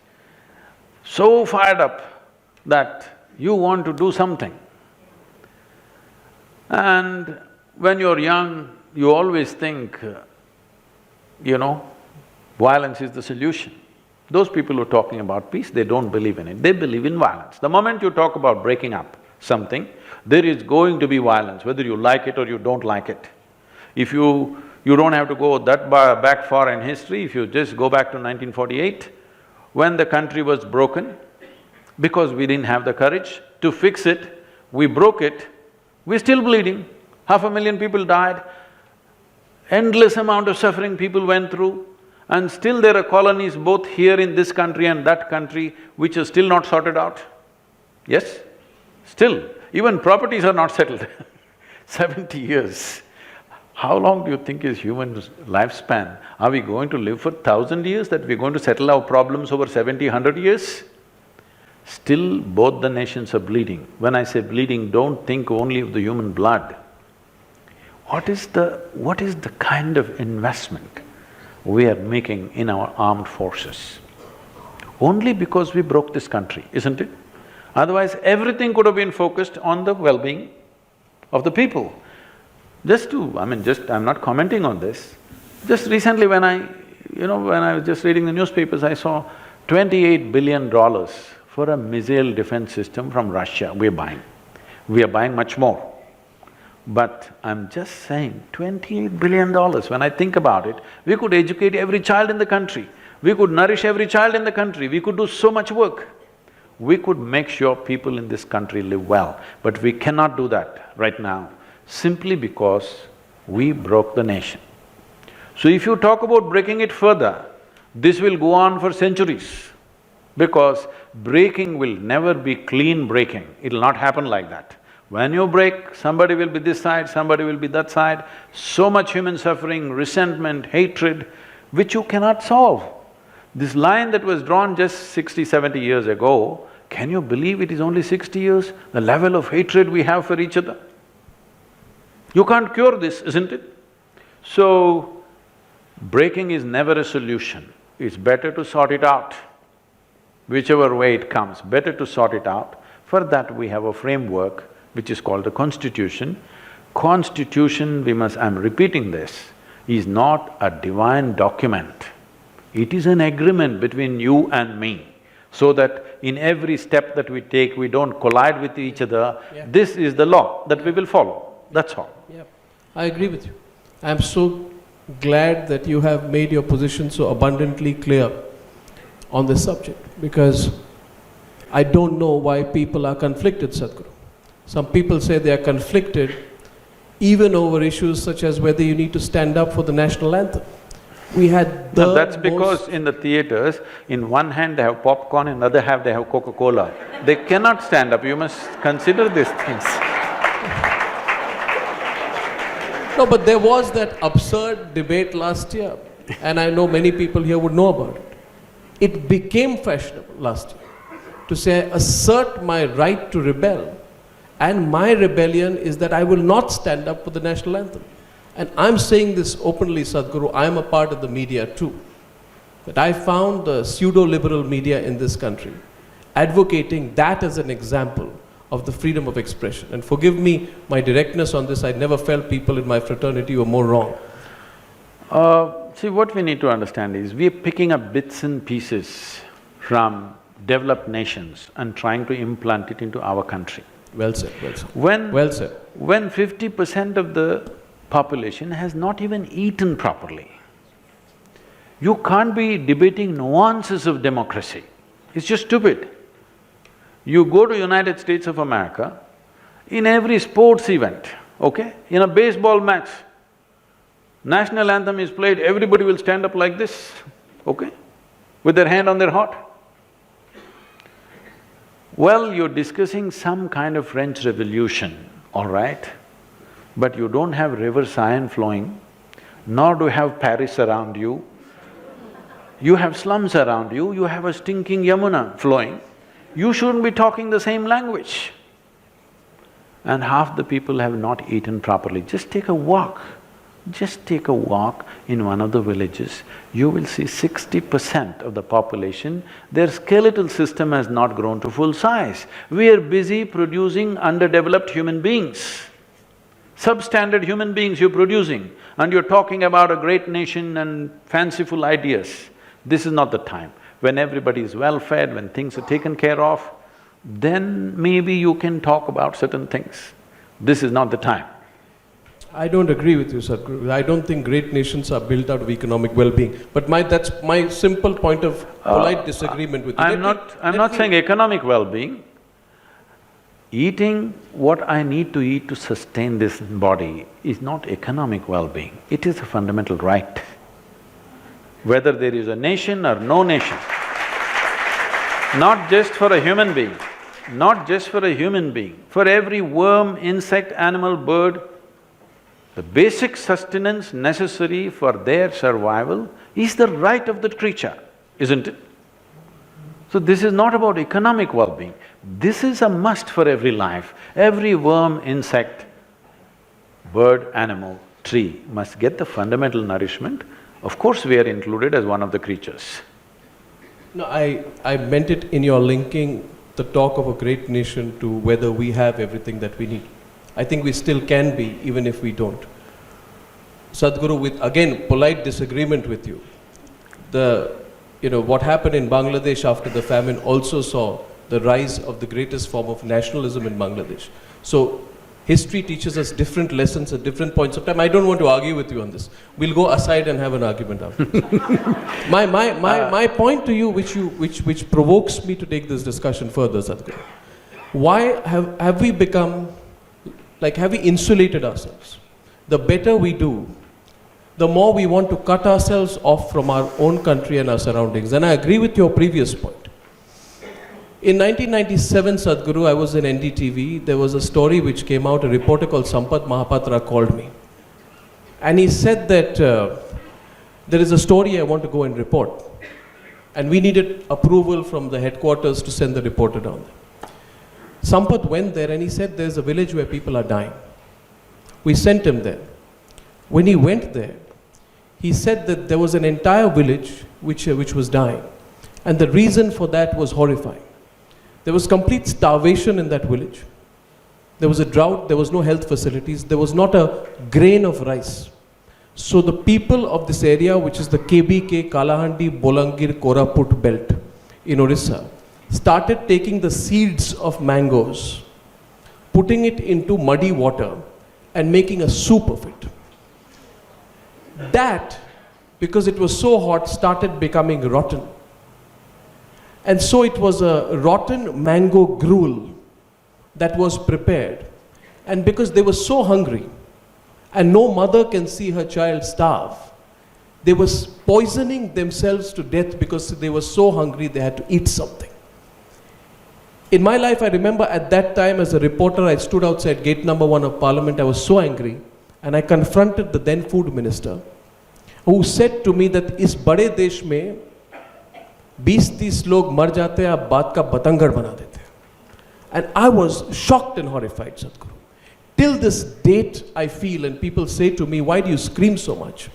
So fired up that you want to do something. And when you're young, you always think, violence is the solution. Those people who are talking about peace, they don't believe in it, they believe in violence. The moment you talk about breaking up something, there is going to be violence, whether you like it or you don't like it. If you don't have to go that back far in history, if you just go back to 1948, when the country was broken, because we didn't have the courage to fix it, we broke it, we're still bleeding. 500,000 people died, endless amount of suffering people went through, and still there are colonies both here in this country and that country which are still not sorted out. Yes? Still, even properties are not settled 70 years. How long do you think is human lifespan? Are we going to live for 1,000 years, that we're going to settle our problems over 70, 100 years? Still, both the nations are bleeding. When I say bleeding, don't think only of the human blood. What is the kind of investment we are making in our armed forces? Only because we broke this country, isn't it? Otherwise, everything could have been focused on the well-being of the people. I'm not commenting on this. Just recently when I was just reading the newspapers, I saw $28 billion for a missile defense system from Russia we're buying. We are buying much more. But I'm just saying, $28 billion, when I think about it, we could educate every child in the country, we could nourish every child in the country, we could do so much work. We could make sure people in this country live well, but we cannot do that right now, simply because we broke the nation. So if you talk about breaking it further, this will go on for centuries, because breaking will never be clean breaking, it'll not happen like that. When you break, somebody will be this side, somebody will be that side, so much human suffering, resentment, hatred, which you cannot solve. This line that was drawn just 60, 70 years ago, can you believe it is only 60 years? The level of hatred we have for each other. You can't cure this, isn't it? So, breaking is never a solution. It's better to sort it out. Whichever way it comes, better to sort it out. For that we have a framework which is called the Constitution. Constitution, I'm repeating this, is not a divine document. It is an agreement between you and me, so that in every step that we take, we don't collide with each other. Yeah. This is the law that we will follow, that's all. Yeah, I agree with you. I'm so glad that you have made your position so abundantly clear on this subject, because I don't know why people are conflicted, Sadhguru. Some people say they are conflicted even over issues such as whether you need to stand up for the national anthem. We had the… No, that's because in the theatres, in one hand they have popcorn, in the other hand they have Coca-Cola. They cannot stand up, you must consider these things. No, but there was that absurd debate last year, and I know many people here would know about it. It became fashionable last year to say, assert my right to rebel, and my rebellion is that I will not stand up for the national anthem. And I'm saying this openly, Sadhguru, I'm a part of the media too. But I found the pseudo-liberal media in this country advocating that as an example of the freedom of expression. And forgive me my directness on this, I never felt people in my fraternity were more wrong. See, what we need to understand is, we are picking up bits and pieces from developed nations and trying to implant it into our country. Well said, well said. Well said. When 50% of the population has not even eaten properly, you can't be debating nuances of democracy. It's just stupid. You go to United States of America, in every sports event, okay, in a baseball match, national anthem is played, everybody will stand up like this, okay, with their hand on their heart. Well, you're discussing some kind of French Revolution, all right, but you don't have River Seine flowing, nor do you have Paris around you. You have slums around you, you have a stinking Yamuna flowing. You shouldn't be talking the same language. And half the people have not eaten properly. Just take a walk. Just take a walk in one of the villages, you will see 60% of the population, their skeletal system has not grown to full size. We are busy producing underdeveloped human beings. Substandard human beings you're producing, and you're talking about a great nation and fanciful ideas. This is not the time. When everybody is well-fed, when things are taken care of, then maybe you can talk about certain things. This is not the time. I don't agree with you, Sadhguru. I don't think great nations are built out of economic well-being. But that's my simple point of polite disagreement with you. I'm not saying economic well-being. Eating what I need to eat to sustain this body is not economic well-being, it is a fundamental right. Whether there is a nation or no nation, not just for a human being, not just for a human being, for every worm, insect, animal, bird, the basic sustenance necessary for their survival is the right of that creature, isn't it? So this is not about economic well-being, this is a must for every life. Every worm, insect, bird, animal, tree must get the fundamental nourishment. Of course we are included as one of the creatures. No, I meant it in your linking the talk of a great nation to whether we have everything that we need. I think we still can be, even if we don't. Sadhguru, with again polite disagreement with you, what happened in Bangladesh after the famine also saw the rise of the greatest form of nationalism in Bangladesh. So History teaches us different lessons at different points of time. I don't want to argue with you on this. We'll go aside and have an argument after. My point to you, which provokes me to take this discussion further, Sadhguru. Why have we become, like, have we insulated ourselves? The better we do, the more we want to cut ourselves off from our own country and our surroundings. And I agree with your previous point. In 1997, Sadhguru, I was in NDTV. There was a story which came out, a reporter called Sampath Mahapatra called me. And he said that there is a story I want to go and report. And we needed approval from the headquarters to send the reporter down there. Sampath went there and he said there's a village where people are dying. We sent him there. When he went there, he said that there was an entire village which was dying. And the reason for that was horrifying. There was complete starvation in that village. There was a drought, there was no health facilities, there was not a grain of rice. So the people of this area, which is the KBK, Kalahandi, Bolangir, Koraput belt in Orissa, started taking the seeds of mangoes, putting it into muddy water and making a soup of it. That, because it was so hot, started becoming rotten. And so it was a rotten mango gruel that was prepared. And because they were so hungry, and no mother can see her child starve, they were poisoning themselves to death because they were so hungry they had to eat something. In my life, I remember at that time as a reporter, I stood outside gate number 1 of Parliament. I was so angry, and I confronted the then food minister, who said to me that इस बड़े देश में 20-30 लोग मर जाते हैं, आप बात का बतंगड़ बना देते हैं. And I was shocked and horrified, Sadhguru. Till this date, I feel, and people say to me, why do you scream so much?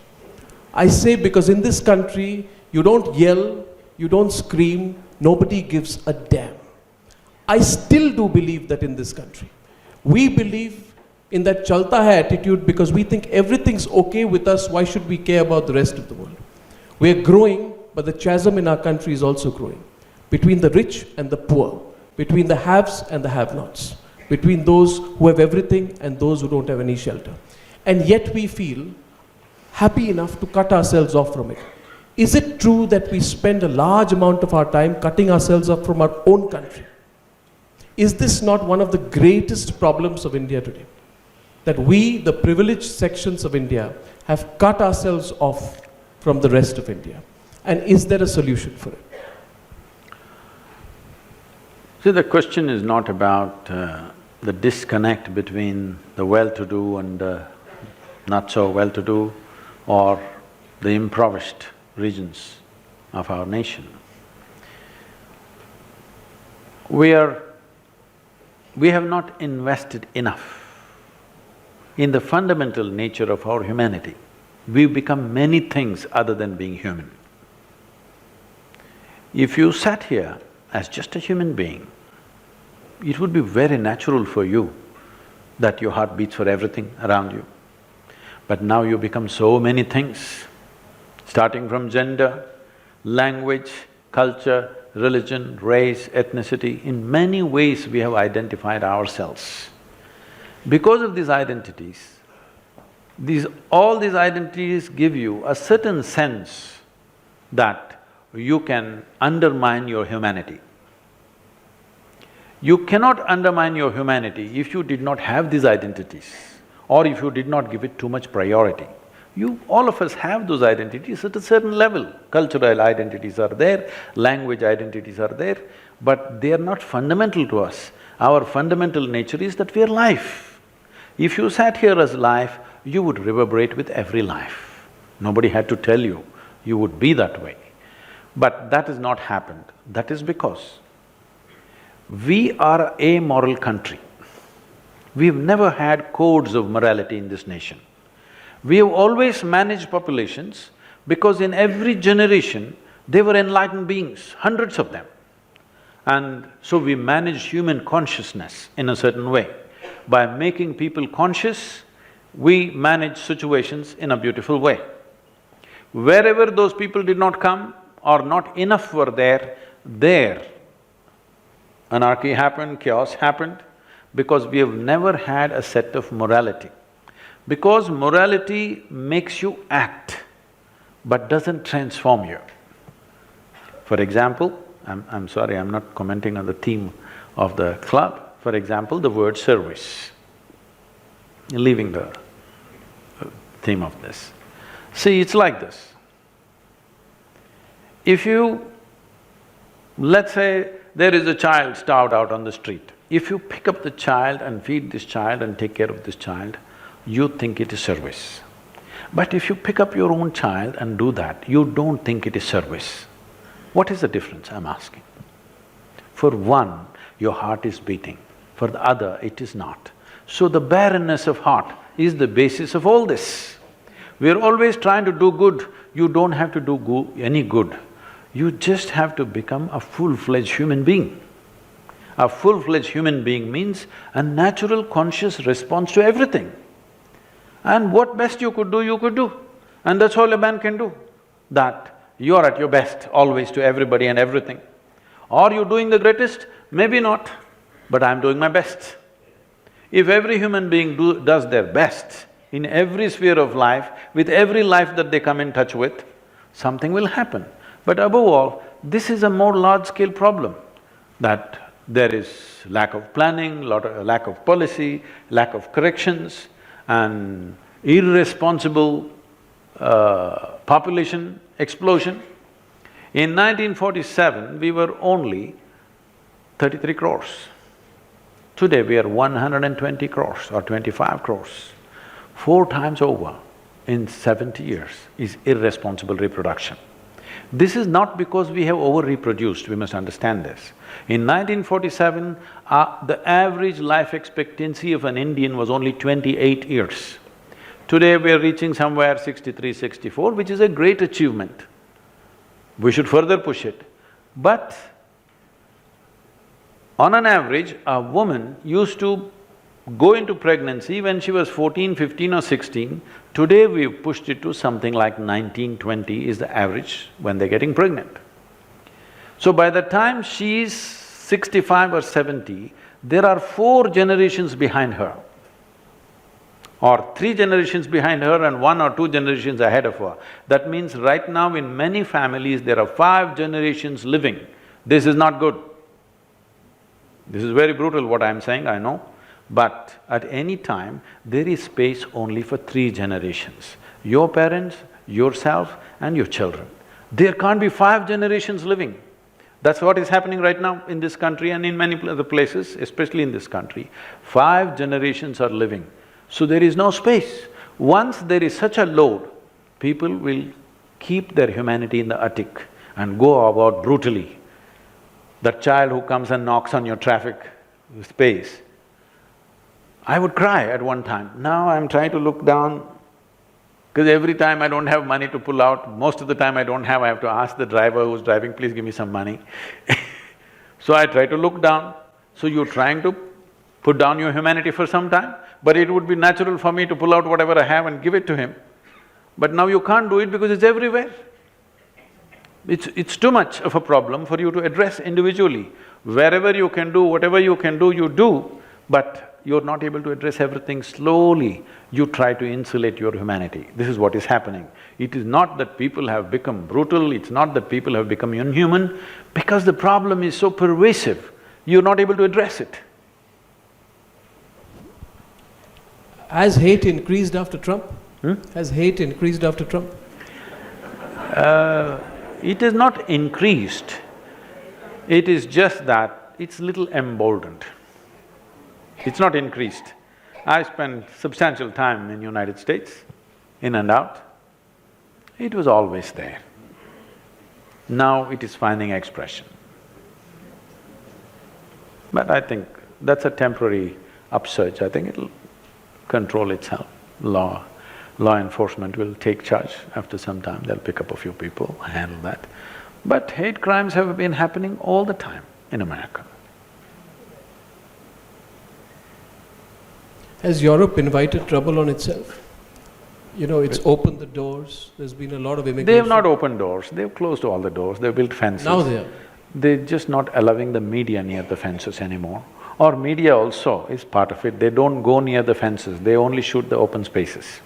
I say, because in this country, you don't yell, you don't scream, nobody gives a damn. I still do believe that in this country. We believe in that chalta hai attitude because we think everything's okay with us, why should we care about the rest of the world? We're growing, but the chasm in our country is also growing. Between the rich and the poor, between the haves and the have-nots, between those who have everything and those who don't have any shelter. And yet we feel happy enough to cut ourselves off from it. Is it true that we spend a large amount of our time cutting ourselves off from our own country? Is this not one of the greatest problems of India today? That we, the privileged sections of India, have cut ourselves off from the rest of India. And is there a solution for it? See, the question is not about the disconnect between the well-to-do and the not-so-well-to-do or the impoverished regions of our nation. We have not invested enough in the fundamental nature of our humanity. We've become many things other than being human. If you sat here as just a human being, it would be very natural for you that your heart beats for everything around you. But now you become so many things, starting from gender, language, culture, religion, race, ethnicity. In many ways we have identified ourselves. Because of these identities, all these identities give you a certain sense that you can undermine your humanity. You cannot undermine your humanity if you did not have these identities or if you did not give it too much priority. All of us have those identities at a certain level. Cultural identities are there, language identities are there, but they are not fundamental to us. Our fundamental nature is that we are life. If you sat here as life, you would reverberate with every life. Nobody had to tell you, you would be that way. But that has not happened. That is because we are a moral country. We've never had codes of morality in this nation. We have always managed populations because in every generation, they were enlightened beings, hundreds of them. And so we managed human consciousness in a certain way. By making people conscious, we manage situations in a beautiful way. Wherever those people did not come or not enough were there, anarchy happened, chaos happened. because we have never had a set of morality. Because morality makes you act, but doesn't transform you. For example, I'm sorry, I'm not commenting on the theme of the club. For example, the word service. Leaving the theme of this. See, it's like this. If you… let's say there is a child starved out on the street. If you pick up the child and feed this child and take care of this child, you think it is service. But if you pick up your own child and do that, you don't think it is service. What is the difference, I'm asking? For one, your heart is beating, for the other, it is not. So the barrenness of heart is the basis of all this. We're always trying to do good. You don't have to do any good. You just have to become a full-fledged human being. A full-fledged human being means a natural conscious response to everything. And what best you could do. And that's all a man can do. That you're at your best always to everybody and everything. Are you doing the greatest? Maybe not, but I'm doing my best. If every human being does their best in every sphere of life, with every life that they come in touch with, something will happen. But above all, this is a more large-scale problem, that there is lack of planning, lack of policy, lack of corrections, and irresponsible population explosion. In 1947, we were only 33 crores. Today we are 120 crores or 25 crores. 4 times over in 70 years is irresponsible reproduction. This is not because we have over-reproduced, we must understand this. In 1947, the average life expectancy of an Indian was only 28 years. Today we are reaching somewhere 63, 64, which is a great achievement. We should further push it. But on an average, a woman used to go into pregnancy when she was 14, 15 or 16. Today we've pushed it to something like 19, 20 is the average when they're getting pregnant. So by the time she's 65 or 70, there are 4 generations behind her, or 3 generations behind her and 1 or 2 generations ahead of her. That means right now in many families there are 5 generations living. This is not good. This is very brutal what I'm saying, I know. But at any time, there is space only for 3 generations. Your parents, yourself and your children. There can't be 5 generations living. That's what is happening right now in this country and in many other places, especially in this country. 5 generations are living. So there is no space. Once there is such a load, people will keep their humanity in the attic and go about brutally. That child who comes and knocks on your traffic space, I would cry at one time. Now I'm trying to look down, because every time I don't have money to pull out, most of the time I don't have, I have to ask the driver who's driving, please give me some money. So I try to look down. So you're trying to put down your humanity for some time, but it would be natural for me to pull out whatever I have and give it to him. But now you can't do it because it's everywhere. It's too much of a problem for you to address individually. Wherever you can do, whatever you can do, you do, but you're not able to address everything slowly. You try to insulate your humanity. This is what is happening. It is not that people have become brutal, it's not that people have become inhuman, because the problem is so pervasive, you're not able to address it. Has hate increased after Trump? Has hate increased after Trump? It is not increased, it is just that it's little emboldened. It's not increased. I spent substantial time in United States, in and out. It was always there. Now it is finding expression. But I think that's a temporary upsurge, I think it'll control itself. Law enforcement will take charge after some time, they'll pick up a few people, handle that. But hate crimes have been happening all the time in America. Has Europe invited trouble on itself? You know, it's opened the doors, there's been a lot of immigration. They have not opened doors, they've closed all the doors, they've built fences. Now they are. They're just not allowing the media near the fences anymore. Or media also is part of it. They don't go near the fences, they only shoot the open spaces.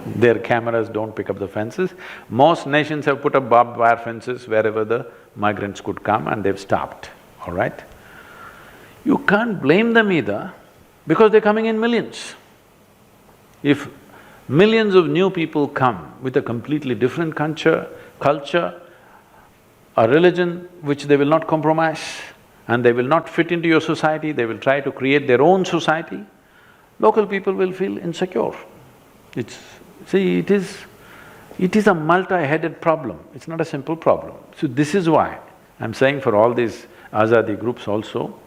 Their cameras don't pick up the fences. Most nations have put up barbed wire fences wherever the migrants could come and they've stopped, all right? You can't blame them either because they're coming in millions. If millions of new people come with a completely different culture, a religion which they will not compromise, and they will not fit into your society, they will try to create their own society, local people will feel insecure. It is a multi-headed problem, it's not a simple problem. So this is why I'm saying for all these Azadi groups also,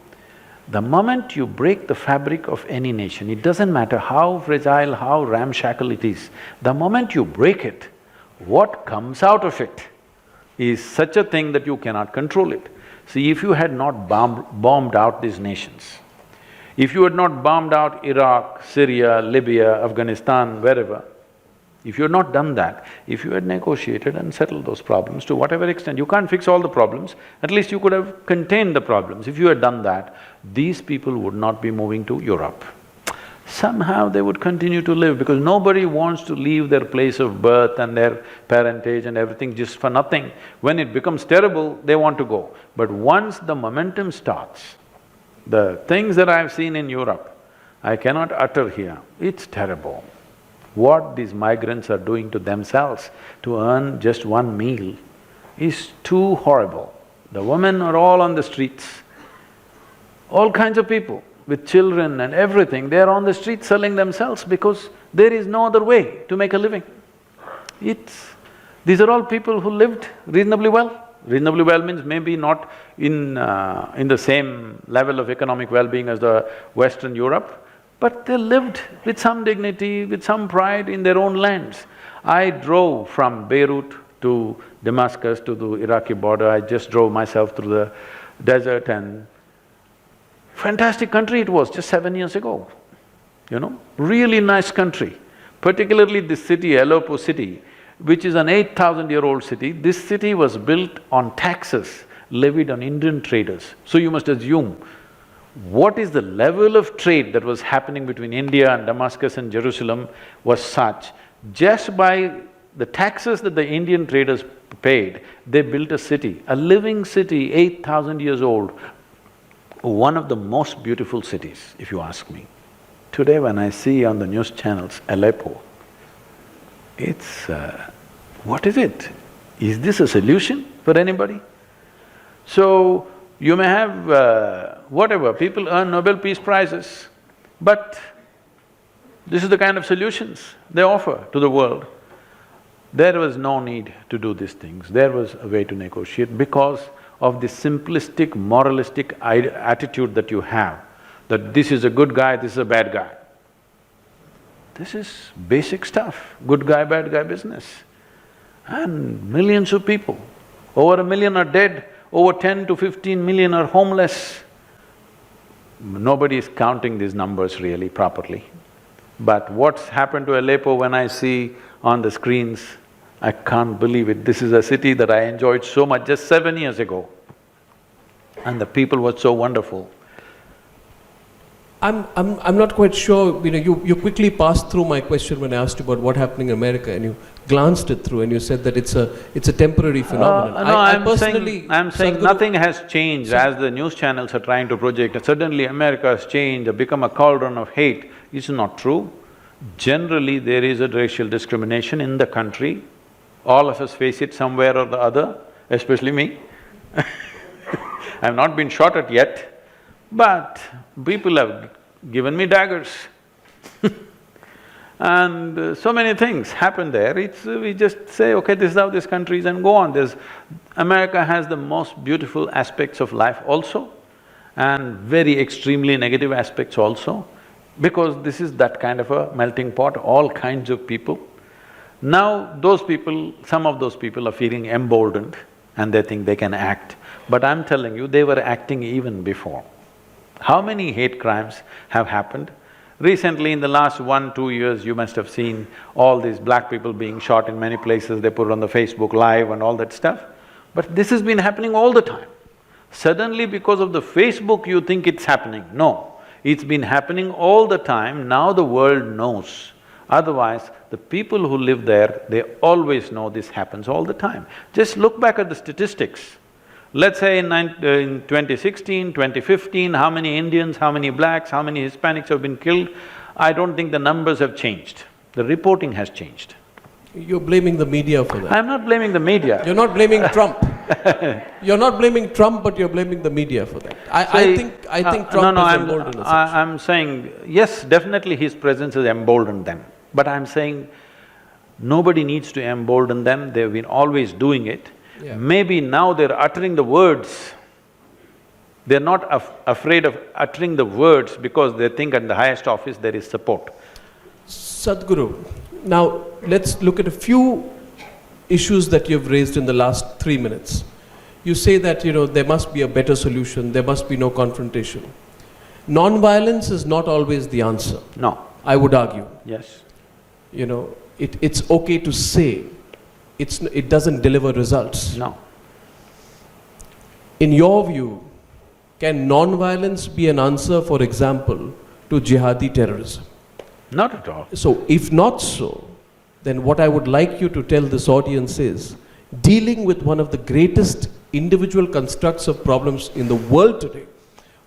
the moment you break the fabric of any nation, it doesn't matter how fragile, how ramshackle it is, the moment you break it, what comes out of it is such a thing that you cannot control it. See, if you had not bombed out these nations, if you had not bombed out Iraq, Syria, Libya, Afghanistan, wherever, if you had not done that, if you had negotiated and settled those problems to whatever extent, you can't fix all the problems, at least you could have contained the problems. If you had done that, these people would not be moving to Europe. Somehow they would continue to live because nobody wants to leave their place of birth and their parentage and everything just for nothing. When it becomes terrible, they want to go. But once the momentum starts, the things that I've seen in Europe, I cannot utter here, it's terrible. What these migrants are doing to themselves to earn just one meal is too horrible. The women are all on the streets, all kinds of people with children and everything, they're on the street selling themselves because there is no other way to make a living. These are all people who lived reasonably well. Reasonably well means maybe not in the same level of economic well-being as the Western Europe, but they lived with some dignity, with some pride in their own lands. I drove from Beirut to Damascus to the Iraqi border, I just drove myself through the desert and fantastic country it was just 7 years ago, you know, really nice country. Particularly this city, Aleppo city, which is an 8,000-year-old city, this city was built on taxes levied on Indian traders. So you must assume, what is the level of trade that was happening between India and Damascus and Jerusalem was such, just by the taxes that the Indian traders paid, they built a city, a living city, 8,000 years old, one of the most beautiful cities, if you ask me. Today when I see on the news channels Aleppo, it's… what is it? Is this a solution for anybody? So, you may have whatever, people earn Nobel Peace Prizes, but this is the kind of solutions they offer to the world. There was no need to do these things, there was a way to negotiate because of the simplistic, moralistic attitude that you have, that this is a good guy, this is a bad guy. This is basic stuff, good guy, bad guy business. And millions of people, over 1 million are dead, over 10 to 15 million are homeless. Nobody is counting these numbers really properly. But what's happened to Aleppo when I see on the screens, I can't believe it. This is a city that I enjoyed so much just 7 years ago. And the people were so wonderful. I'm not quite sure, you quickly passed through my question when I asked you about what happening in America, and you glanced it through and you said that it's a temporary phenomenon. No, I'm saying Sadhguru, nothing has changed as the news channels are trying to project. Suddenly America has changed, become a cauldron of hate. It's not true. Generally, there is a racial discrimination in the country. All of us face it somewhere or the other, especially me. I've not been shot at yet, but people have given me daggers. And so many things happen there, we just say, okay, this is how this country is and go on. America has the most beautiful aspects of life also and very extremely negative aspects also, because this is that kind of a melting pot, all kinds of people. Now those people, some of those people are feeling emboldened and they think they can act. But I'm telling you, they were acting even before. How many hate crimes have happened? Recently, in the last 1-2 years, you must have seen all these black people being shot in many places, they put it on the Facebook Live and all that stuff. But this has been happening all the time. Suddenly because of the Facebook you think it's happening. No, it's been happening all the time, now the world knows. Otherwise, the people who live there, they always know this happens all the time. Just look back at the statistics. Let's say in 2016, 2015, how many Indians, how many blacks, how many Hispanics have been killed? I don't think the numbers have changed. The reporting has changed. You're blaming the media for that. I'm not blaming the media. You're not blaming Trump. You're not blaming Trump, but you're blaming the media for that. I think Trump has emboldened us. I'm saying, yes, definitely his presence has emboldened them. But I'm saying, nobody needs to embolden them, they've been always doing it. Yeah. Maybe now they're uttering the words. They're not afraid of uttering the words because they think at the highest office there is support. Sadhguru, now let's look at a few issues that you've raised in the last 3 minutes. You say that, there must be a better solution, there must be no confrontation. Non-violence is not always the answer. No. I would argue. Yes. It's okay to say, it doesn't deliver results. No. In your view, can non-violence be an answer, for example, to jihadi terrorism? Not at all. So, if not so, then what I would like you to tell this audience is, dealing with one of the greatest individual constructs of problems in the world today,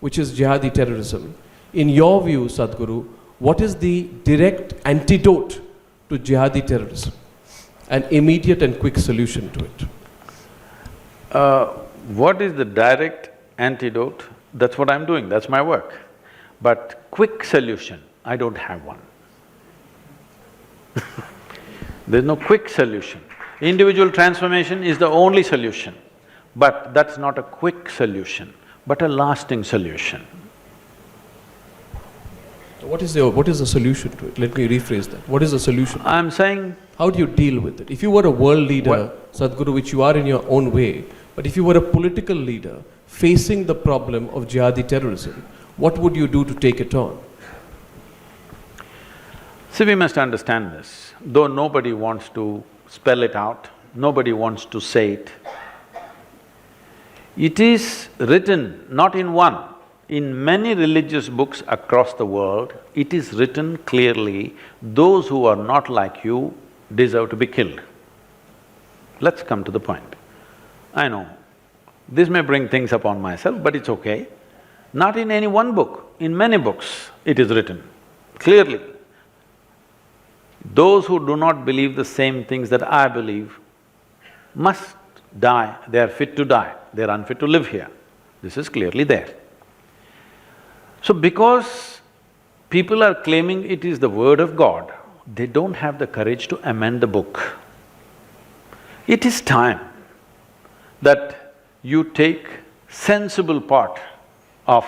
which is jihadi terrorism, in your view, Sadhguru, what is the direct antidote to jihadi terrorism? An immediate and quick solution to it. What is the direct antidote? That's what I'm doing, that's my work. But quick solution, I don't have one. There's no quick solution. Individual transformation is the only solution, but that's not a quick solution, but a lasting solution. What is the solution to it? Let me rephrase that. What is the solution? I'm saying… How do you deal with it? If you were a world leader, Sadhguru, which you are in your own way, but if you were a political leader facing the problem of jihadi terrorism, what would you do to take it on? See, we must understand this. Though nobody wants to spell it out, nobody wants to say it, it is written not in one, in many religious books across the world, it is written clearly, those who are not like you deserve to be killed. Let's come to the point. I know, this may bring things upon myself, but it's okay. Not in any one book, in many books it is written clearly. Those who do not believe the same things that I believe must die, they are fit to die, they are unfit to live here. This is clearly there. So because people are claiming it is the word of God, they don't have the courage to amend the book. It is time that you take sensible part of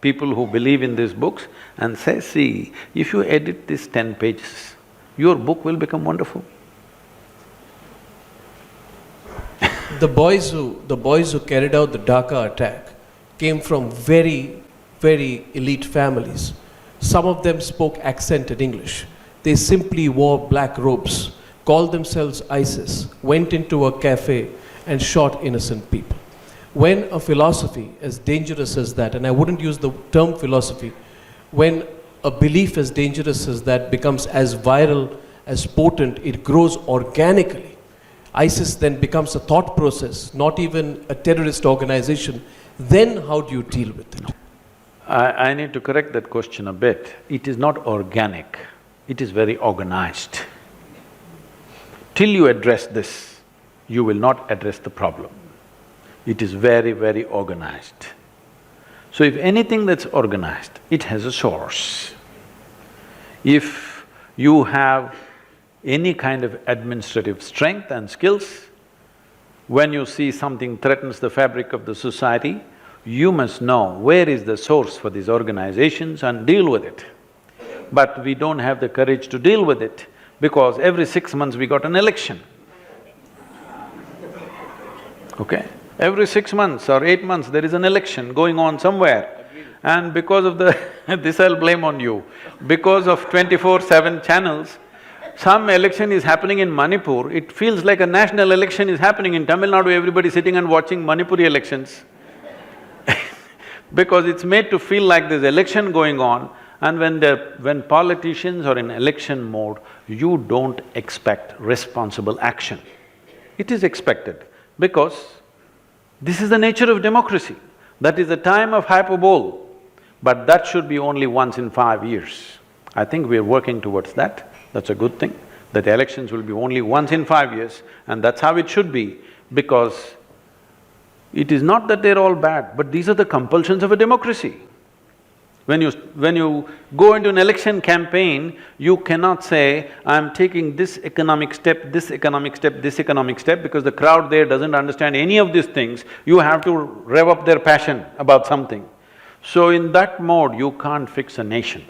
people who believe in these books and say, see, if you edit these 10 pages, your book will become wonderful. The boys who carried out the Dhaka attack came from very elite families. Some of them spoke accented English. They simply wore black robes, called themselves ISIS, went into a cafe and shot innocent people. When a philosophy as dangerous as that, and I wouldn't use the term philosophy, when a belief as dangerous as that becomes as viral, as potent, it grows organically. ISIS then becomes a thought process, not even a terrorist organization. Then how do you deal with it? I need to correct that question a bit. It is not organic, it is very organized. Till you address this, you will not address the problem. It is very organized. So if anything that's organized, it has a source. If you have any kind of administrative strength and skills, when you see something threatens the fabric of the society, you must know where is the source for these organizations and deal with it. But we don't have the courage to deal with it because every 6 months we got an election. Okay? Every 6 months or 8 months there is an election going on somewhere. And because of the this I'll blame on you, because of 24/7 channels, some election is happening in Manipur, it feels like a national election is happening in Tamil Nadu, everybody sitting and watching Manipuri elections. Because it's made to feel like there's election going on, and when politicians are in election mode, you don't expect responsible action. It is expected because this is the nature of democracy. That is the time of hyperbole, but that should be only once in 5 years. I think we're working towards that. That's a good thing, that elections will be only once in 5 years, and that's how it should be, because it is not that they're all bad, but these are the compulsions of a democracy. When you go into an election campaign, you cannot say, I'm taking this economic step, this economic step, this economic step, because the crowd there doesn't understand any of these things. You have to rev up their passion about something. So in that mode, you can't fix a nation.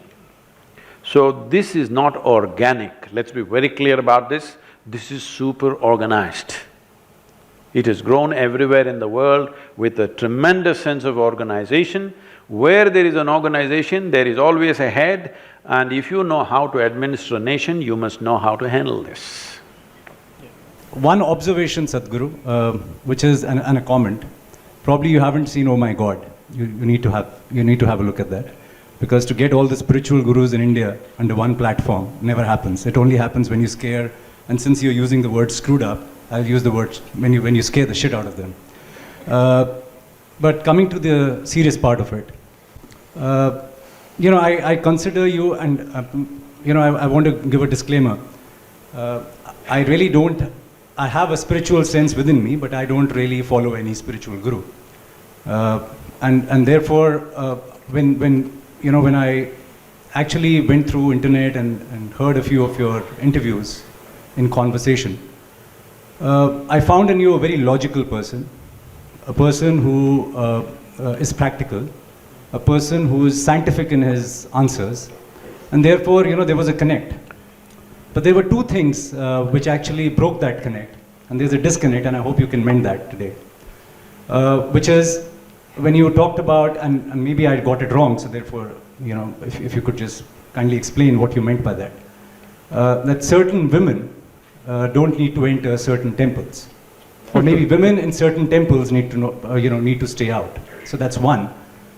So this is not organic, let's be very clear about this. This is super organized. It has grown everywhere in the world with a tremendous sense of organization. Where there is an organization, there is always a head, and if you know how to administer a nation, you must know how to handle this. One observation, Sadhguru, which is and a comment. Probably you haven't seen Oh My God. You need to have a look at that. Because to get all the spiritual gurus in India under one platform never happens. It only happens when you scare, and since you're using the word screwed up, I'll use the word when you scare the shit out of them. But coming to the serious part of it, I consider you, and I want to give a disclaimer. I really don't. I have a spiritual sense within me, but I don't really follow any spiritual guru. And therefore, when I actually went through internet and heard a few of your interviews in conversation, I found in you a very logical person, a person who is practical, a person who is scientific in his answers, and therefore, there was a connect. But there were two things which actually broke that connect, and there's a disconnect, and I hope you can mend that today. Which is, when you talked about, and maybe I got it wrong, so therefore, if you could just kindly explain what you meant by that. That certain women don't need to enter certain temples. Or maybe women in certain temples need to need to stay out. So that's one.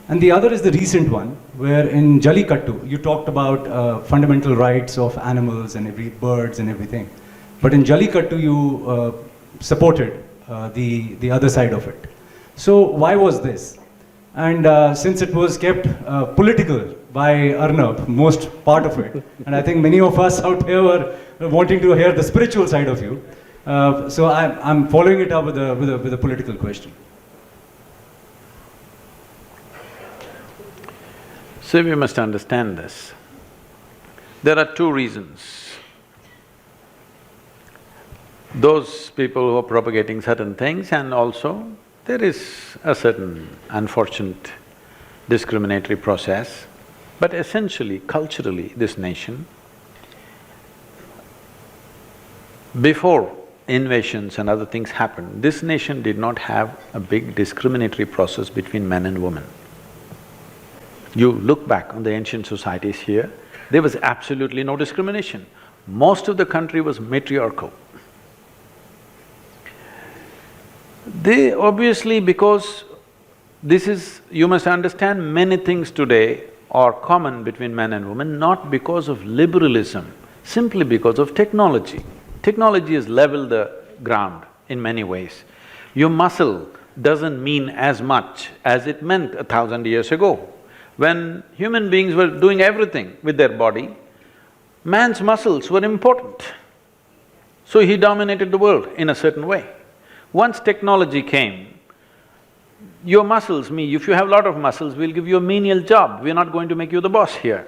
And the other is the recent one, where in Jallikattu, you talked about fundamental rights of animals and birds and everything. But in Jallikattu, you supported the other side of it. So why was this? And since it was kept political by Arnab, most part of it, and I think many of us out here were wanting to hear the spiritual side of you, so I'm following it up with a political question. So we must understand this. There are two reasons. Those people who are propagating certain things, and also there is a certain unfortunate discriminatory process, but essentially, culturally, this nation, before invasions and other things happened, this nation did not have a big discriminatory process between men and women. You look back on the ancient societies here, there was absolutely no discrimination. Most of the country was matriarchal. They obviously, because this is… you must understand, many things today are common between men and women, not because of liberalism, simply because of technology. Technology has leveled the ground in many ways. Your muscle doesn't mean as much as it meant 1,000 years ago. When human beings were doing everything with their body, man's muscles were important. So he dominated the world in a certain way. Once technology came, your muscles, if you have a lot of muscles, we'll give you a menial job, we're not going to make you the boss here.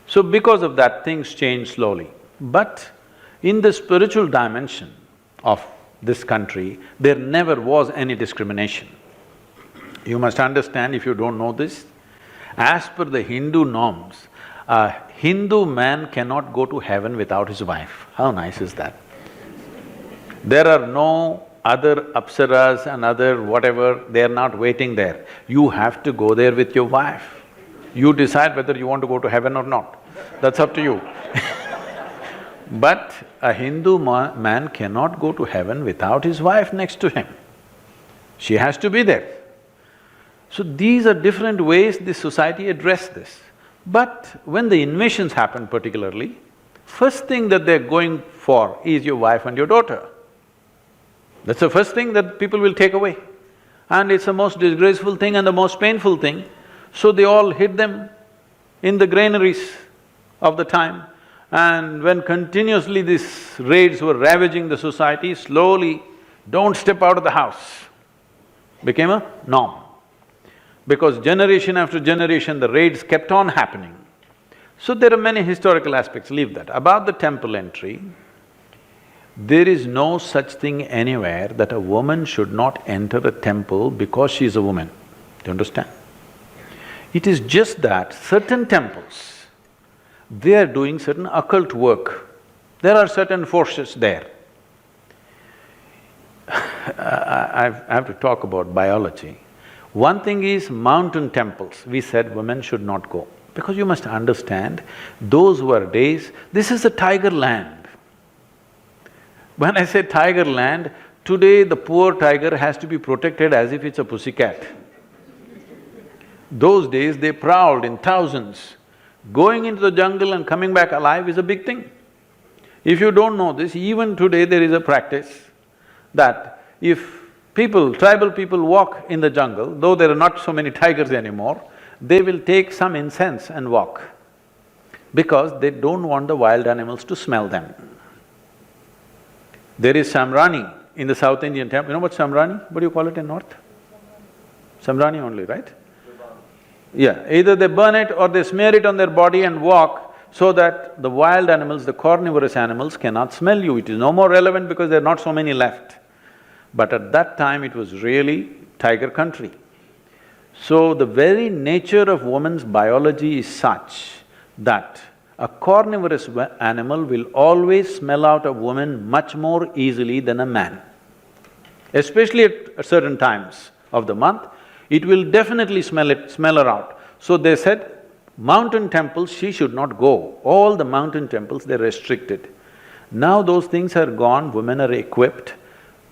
So because of that, things change slowly. But in the spiritual dimension of this country, there never was any discrimination. You must understand, if you don't know this, as per the Hindu norms, a Hindu man cannot go to heaven without his wife. How nice is that? There are no other apsaras and other whatever, they are not waiting there. You have to go there with your wife. You decide whether you want to go to heaven or not, that's up to you. But a Hindu man cannot go to heaven without his wife next to him. She has to be there. So these are different ways this society addressed this. But when the invasions happen particularly, first thing that they're going for is your wife and your daughter. That's the first thing that people will take away. And it's the most disgraceful thing and the most painful thing. So they all hid them in the granaries of the time. And when continuously these raids were ravaging the society, slowly, don't step out of the house became a norm. Because generation after generation, the raids kept on happening. So there are many historical aspects, leave that. About the temple entry, there is no such thing anywhere that a woman should not enter a temple because she is a woman. Do you understand? It is just that certain temples, they are doing certain occult work. There are certain forces there. I have to talk about biology. One thing is mountain temples, we said women should not go. Because you must understand, those were days, this is a tiger land. When I say tiger land, today the poor tiger has to be protected as if it's a pussycat. Those days they prowled in thousands. Going into the jungle and coming back alive is a big thing. If you don't know this, even today there is a practice that if tribal people walk in the jungle, though there are not so many tigers anymore, they will take some incense and walk because they don't want the wild animals to smell them. There is Samrani in the South Indian temple. You know what Samrani? What do you call it in North? Samrani only, right? Yeah, either they burn it or they smear it on their body and walk so that the wild animals, the carnivorous animals cannot smell you. It is no more relevant because there are not so many left. But at that time it was really tiger country. So the very nature of woman's biology is such that a carnivorous animal will always smell out a woman much more easily than a man. Especially at certain times of the month, it will definitely smell her out. So they said, mountain temples she should not go. All the mountain temples, they're restricted. Now those things are gone, women are equipped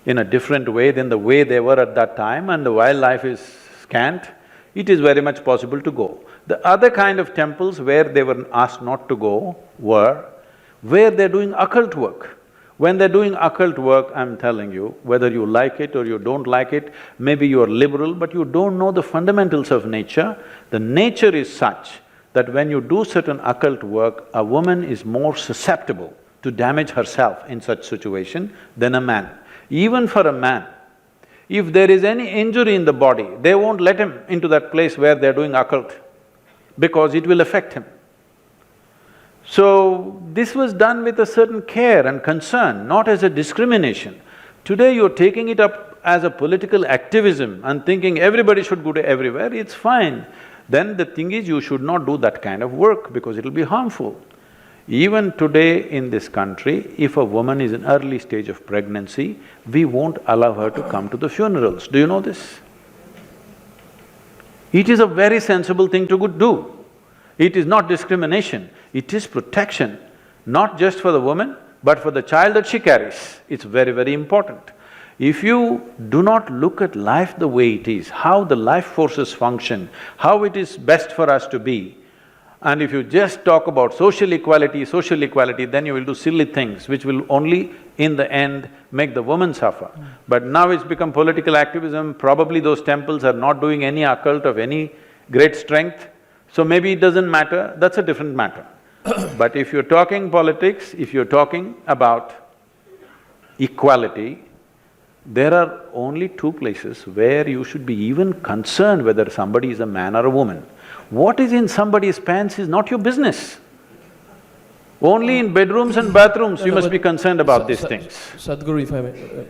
in a different way than the way they were at that time, and the wildlife is scant, it is very much possible to go. The other kind of temples where they were asked not to go were where they're doing occult work. When they're doing occult work, I'm telling you, whether you like it or you don't like it, maybe you're liberal, but you don't know the fundamentals of nature. The nature is such that when you do certain occult work, a woman is more susceptible to damage herself in such situation than a man. Even for a man, if there is any injury in the body, they won't let him into that place where they're doing occult because it will affect him. So, this was done with a certain care and concern, not as a discrimination. Today you're taking it up as a political activism and thinking everybody should go to everywhere, it's fine. Then the thing is, you should not do that kind of work because it'll be harmful. Even today in this country, if a woman is in early stage of pregnancy, we won't allow her to come to the funerals. Do you know this? It is a very sensible thing to do. It is not discrimination, it is protection, not just for the woman, but for the child that she carries. It's very, very important. If you do not look at life the way it is, how the life forces function, how it is best for us to be, and if you just talk about social equality, then you will do silly things which will only, in the end, make the woman suffer. But now it's become political activism, probably those temples are not doing any occult of any great strength, so maybe it doesn't matter, that's a different matter. But if you're talking politics, if you're talking about equality, there are only two places where you should be even concerned whether somebody is a man or a woman. What is in somebody's pants is not your business. Only in bedrooms and bathrooms you must be concerned about these things. Sadhguru, if I may,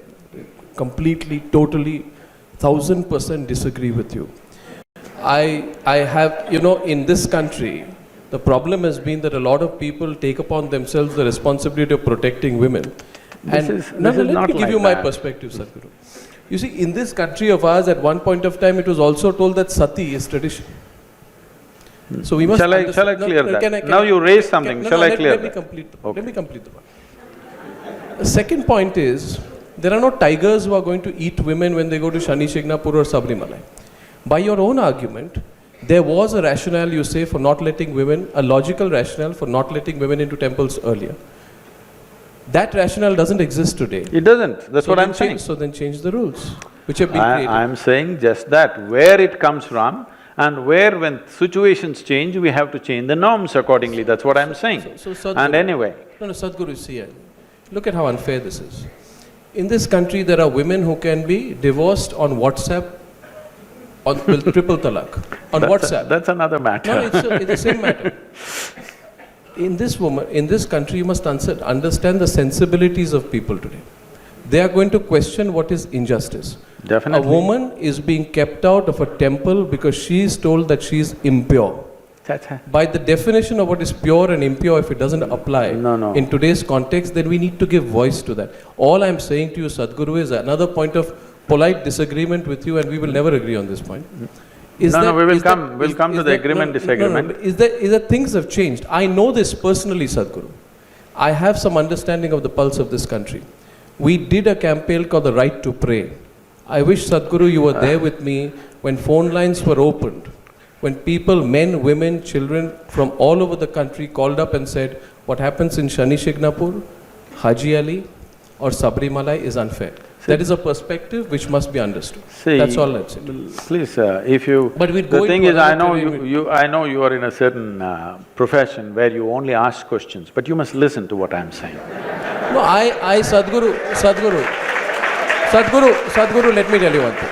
completely, totally, 1000% disagree with you. I have… in this country, the problem has been that a lot of people take upon themselves the responsibility of protecting women. Let me give you my perspective, Sadhguru. You see, in this country of ours, at one point of time, it was also told that sati is tradition. So we must… Shall I clear that? Now you raise something, shall I clear that? Let me complete the one. The second point is, there are no tigers who are going to eat women when they go to Shani Shignapur or Sabarimala. By your own argument, there was a rationale, you say, for not letting women, a logical rationale for not letting women into temples earlier. That rationale doesn't exist today. It doesn't, that's So what then I'm saying. So then change the rules, which have been created. I'm saying just that, where it comes from and where when situations change, we have to change the norms accordingly, that's what I'm saying. So Sadhguru, And anyway, No, Sadhguru, see, look at how unfair this is. In this country, there are women who can be divorced on WhatsApp, with triple talaq, on WhatsApp. that's another matter. No, it's the same matter. In this country, you must understand the sensibilities of people today. They are going to question what is injustice. Definitely. A woman is being kept out of a temple because she is told that she is impure. By the definition of what is pure and impure, if it doesn't apply in today's context, then we need to give voice to that. All I'm saying to you, Sadhguru, is another point of polite disagreement with you, and we will never agree on this point. We'll come to the agreement, disagreement. Is that things have changed? I know this personally, Sadhguru. I have some understanding of the pulse of this country. We did a campaign called The Right to Pray. I wish, Sadhguru, you were there with me when phone lines were opened, when people, men, women, children from all over the country called up and said, what happens in Shani Shignapur, Haji Ali or Sabarimala is unfair. That is a perspective which must be understood. That's all I'm saying. Please, if you… But we'll the go thing into is, I another know you are in a certain profession where you only ask questions, but you must listen to what I'm saying. No, Sadhguru, let me tell you one thing.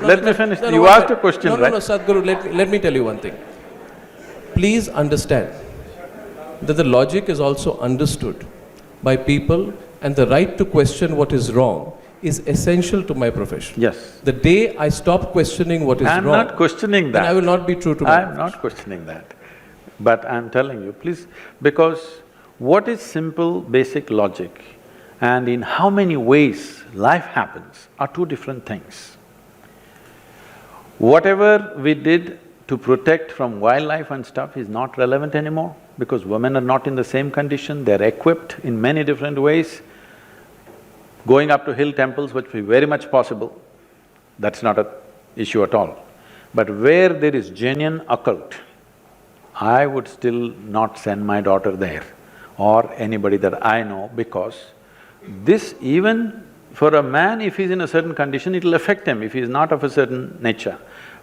Let me finish. You asked a question, right? No, Sadhguru, let me tell you one thing. Please understand that the logic is also understood by people, and the right to question what is wrong is essential to my profession. Yes. The day I stop questioning what is wrong… I'm not questioning that. Then I will not be true to my I'm not questioning that. But I'm telling you, please, because what is simple, basic logic and in how many ways life happens are two different things. Whatever we did to protect from wildlife and stuff is not relevant anymore because women are not in the same condition, they're equipped in many different ways. Going up to hill temples would be very much possible, that's not an issue at all. But where there is genuine occult, I would still not send my daughter there or anybody that I know, because this, even for a man, if he's in a certain condition, it'll affect him if he's not of a certain nature.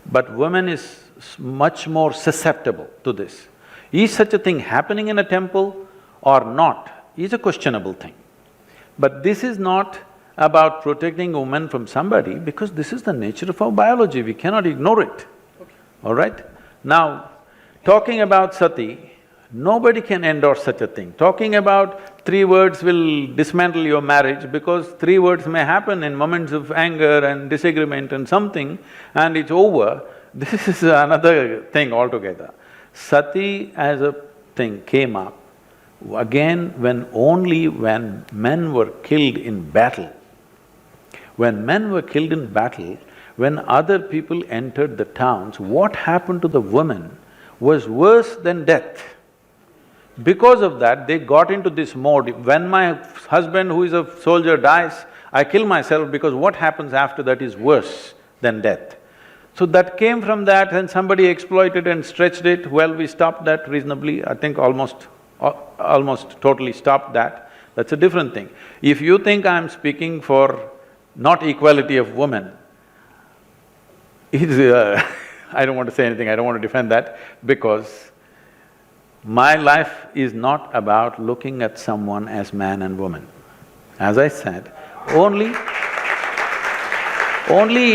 But woman is much more susceptible to this. Is such a thing happening in a temple or not is a questionable thing. But this is not about protecting a woman from somebody, because this is the nature of our biology, we cannot ignore it, all right? Now, talking about sati, nobody can endorse such a thing. Talking about 3 words will dismantle your marriage because 3 words may happen in moments of anger and disagreement and something and it's over, this is another thing altogether. Sati as a thing came up again only when men were killed in battle. When men were killed in battle, when other people entered the towns, what happened to the women was worse than death. Because of that, they got into this mode, when my husband who is a soldier dies, I kill myself because what happens after that is worse than death. So that came from that and somebody exploited and stretched it, well, we stopped that reasonably, I think almost totally stopped that, that's a different thing. If you think I'm speaking for not equality of women, I don't want to say anything, I don't want to defend that, because my life is not about looking at someone as man and woman. As I said, only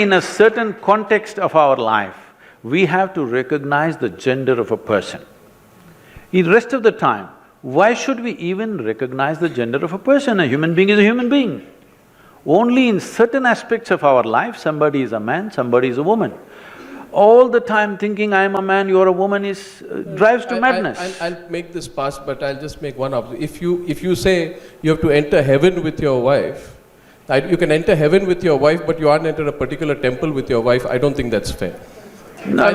in a certain context of our life, we have to recognize the gender of a person. In rest of the time, why should we even recognize the gender of a person? A human being is a human being. Only in certain aspects of our life, somebody is a man, somebody is a woman. All the time thinking, I am a man, you are a woman drives to madness. I'll make this pass, but I'll just make one observation. If you say you have to enter heaven with your wife, you can enter heaven with your wife, but you aren't enter a particular temple with your wife, I don't think that's fair. No. I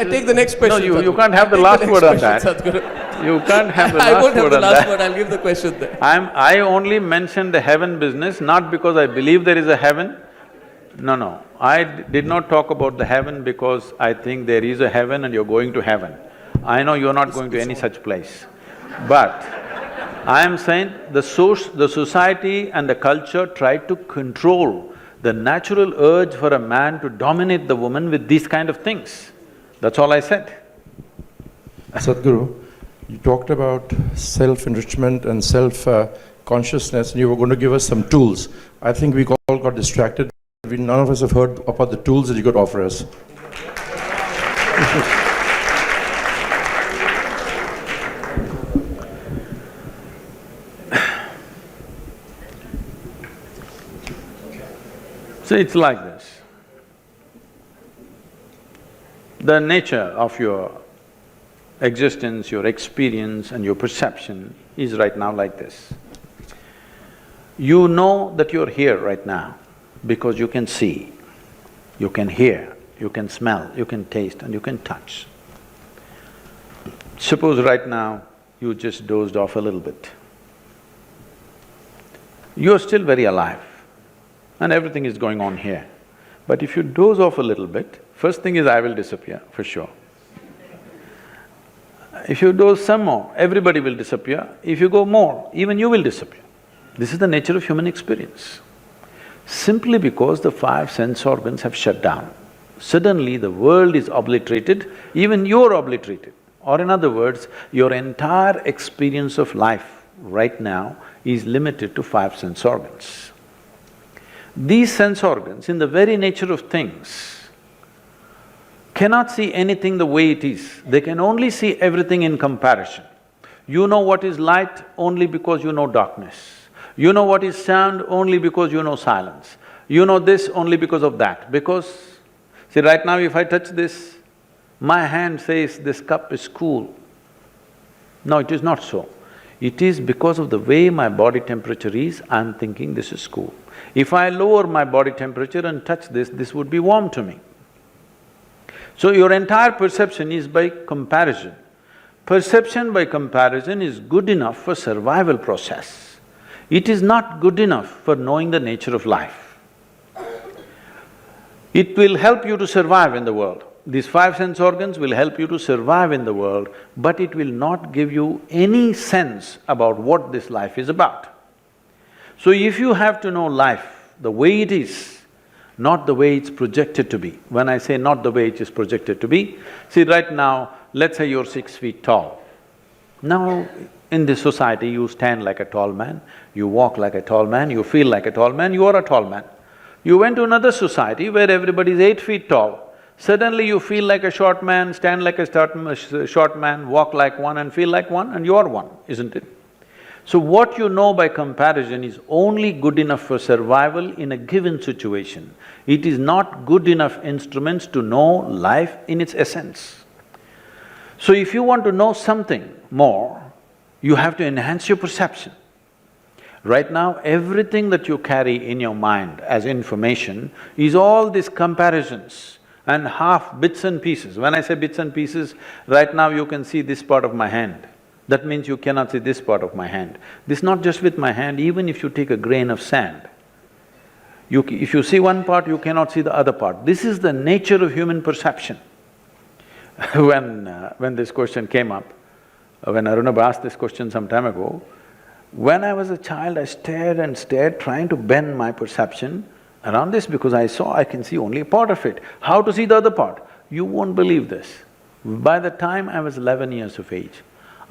take the next question. No, you can't have the last word on that. You can't have the last word on that. I won't have the last word, I'll give the question there. I only mentioned the heaven business, not because I believe there is a heaven. No. did not talk about the heaven because I think there is a heaven and you're going to heaven. I know you're not going to any such place. But I am saying the society and the culture tried to control the natural urge for a man to dominate the woman with these kind of things. That's all I said. Sadhguru, you talked about self-enrichment and self-consciousness, and you were going to give us some tools. I think we all got distracted. None of us have heard about the tools that you could offer us. So it's like this. The nature of your existence, your experience and your perception is right now like this. You know that you're here right now because you can see, you can hear, you can smell, you can taste and you can touch. Suppose right now you just dozed off a little bit. You're still very alive and everything is going on here. But if you doze off a little bit, first thing is I will disappear, for sure. If you doze some more, everybody will disappear. If you go more, even you will disappear. This is the nature of human experience. Simply because the five sense organs have shut down, suddenly the world is obliterated, even you're obliterated. Or in other words, your entire experience of life right now is limited to five sense organs. These sense organs, in the very nature of things, cannot see anything the way it is. They can only see everything in comparison. You know what is light only because you know darkness. You know what is sound only because you know silence. You know this only because of that. Because, see, right now if I touch this, my hand says this cup is cool. No, it is not so. It is because of the way my body temperature is, I'm thinking this is cool. If I lower my body temperature and touch this would be warm to me. So your entire perception is by comparison. Perception by comparison is good enough for survival process. It is not good enough for knowing the nature of life. It will help you to survive in the world. These five sense organs will help you to survive in the world, but it will not give you any sense about what this life is about. So if you have to know life the way it is, not the way it's projected to be. When I say not the way it is projected to be, see right now, let's say you're 6 feet tall. Now, in this society, you stand like a tall man, you walk like a tall man, you feel like a tall man, you are a tall man. You went to another society where everybody is 8 feet tall, suddenly you feel like a short man, stand like a short man, walk like one and feel like one and you are one, isn't it? So what you know by comparison is only good enough for survival in a given situation. It is not good enough instruments to know life in its essence. So if you want to know something more, you have to enhance your perception. Right now, everything that you carry in your mind as information is all these comparisons and half bits and pieces. When I say bits and pieces, right now you can see this part of my hand. That means you cannot see this part of my hand. This is not just with my hand, even if you take a grain of sand. If you see one part, you cannot see the other part. This is the nature of human perception. When this question came up, when Arunabh asked this question some time ago, when I was a child, I stared and stared, trying to bend my perception around this because I can see only a part of it. How to see the other part? You won't believe this. By the time I was 11 years of age,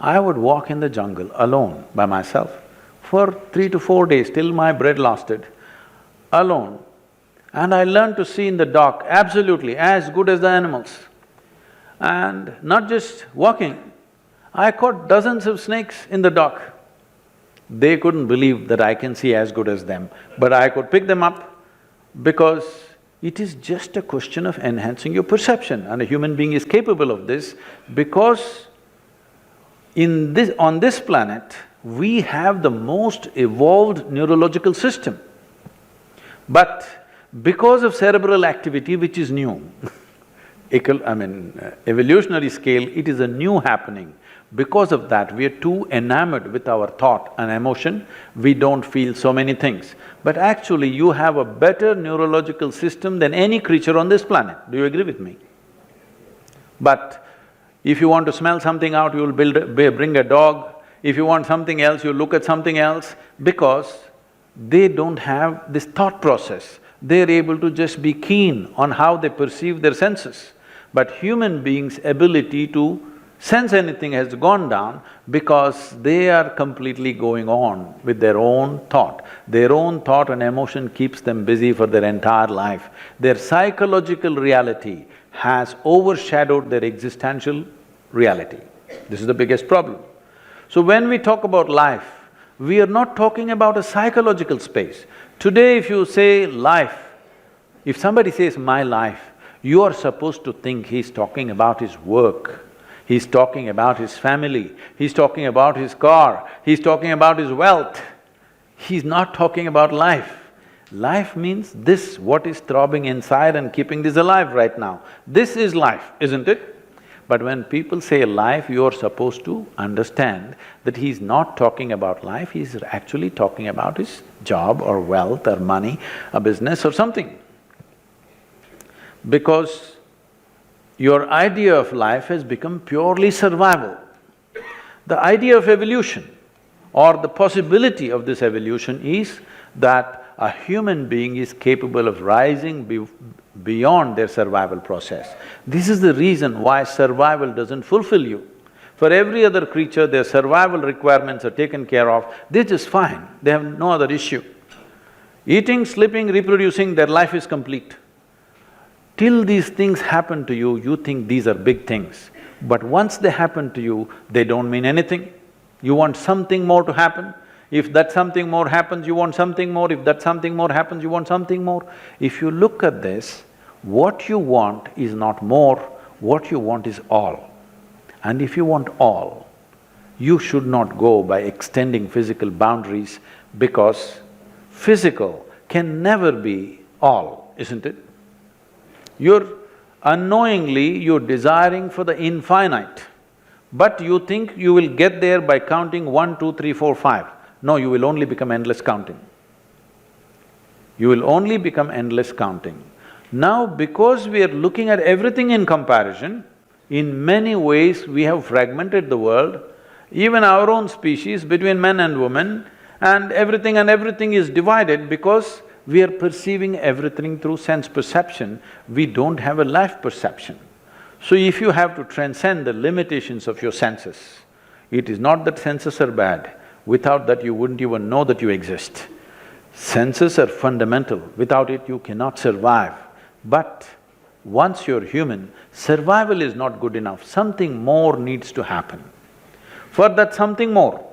I would walk in the jungle alone by myself for 3 to 4 days till my bread lasted, alone. And I learned to see in the dark absolutely as good as the animals. And not just walking, I caught dozens of snakes in the dark. They couldn't believe that I can see as good as them, but I could pick them up because it is just a question of enhancing your perception, and a human being is capable of this because on this planet, we have the most evolved neurological system. But because of cerebral activity which is new, evolutionary scale, it is a new happening. Because of that, we are too enamored with our thought and emotion, we don't feel so many things. But actually, you have a better neurological system than any creature on this planet. Do you agree with me? But if you want to smell something out, you'll bring a dog. If you want something else, you look at something else, because they don't have this thought process. They're able to just be keen on how they perceive their senses. But human beings' ability to sense anything has gone down because they are completely going on with their own thought. Their own thought and emotion keeps them busy for their entire life. Their psychological reality has overshadowed their existential reality. This is the biggest problem. So when we talk about life, we are not talking about a psychological space. Today if you say life, if somebody says my life, you are supposed to think he's talking about his work, he's talking about his family, he's talking about his car, he's talking about his wealth. He's not talking about life. Life means this, what is throbbing inside and keeping this alive right now. This is life, isn't it? But when people say life, you're supposed to understand that he's not talking about life, he's actually talking about his job or wealth or money, a business or something. Because your idea of life has become purely survival. The idea of evolution or the possibility of this evolution is that a human being is capable of rising beyond their survival process. This is the reason why survival doesn't fulfill you. For every other creature, their survival requirements are taken care of, they're just fine, they have no other issue. Eating, sleeping, reproducing, their life is complete. Till these things happen to you, you think these are big things. But once they happen to you, they don't mean anything. You want something more to happen. If that something more happens, you want something more. If that something more happens, you want something more. If you look at this, what you want is not more, what you want is all. And if you want all, you should not go by extending physical boundaries, because physical can never be all, isn't it? You're desiring for the infinite, but you think you will get there by counting 1, 2, 3, 4, 5. No, you will only become endless counting. You will only become endless counting. Now, because we are looking at everything in comparison, in many ways we have fragmented the world, even our own species between men and women, and everything is divided because we are perceiving everything through sense perception, we don't have a life perception. So if you have to transcend the limitations of your senses, it is not that senses are bad, without that you wouldn't even know that you exist. Senses are fundamental, without it you cannot survive. But once you're human, survival is not good enough, something more needs to happen. For that something more,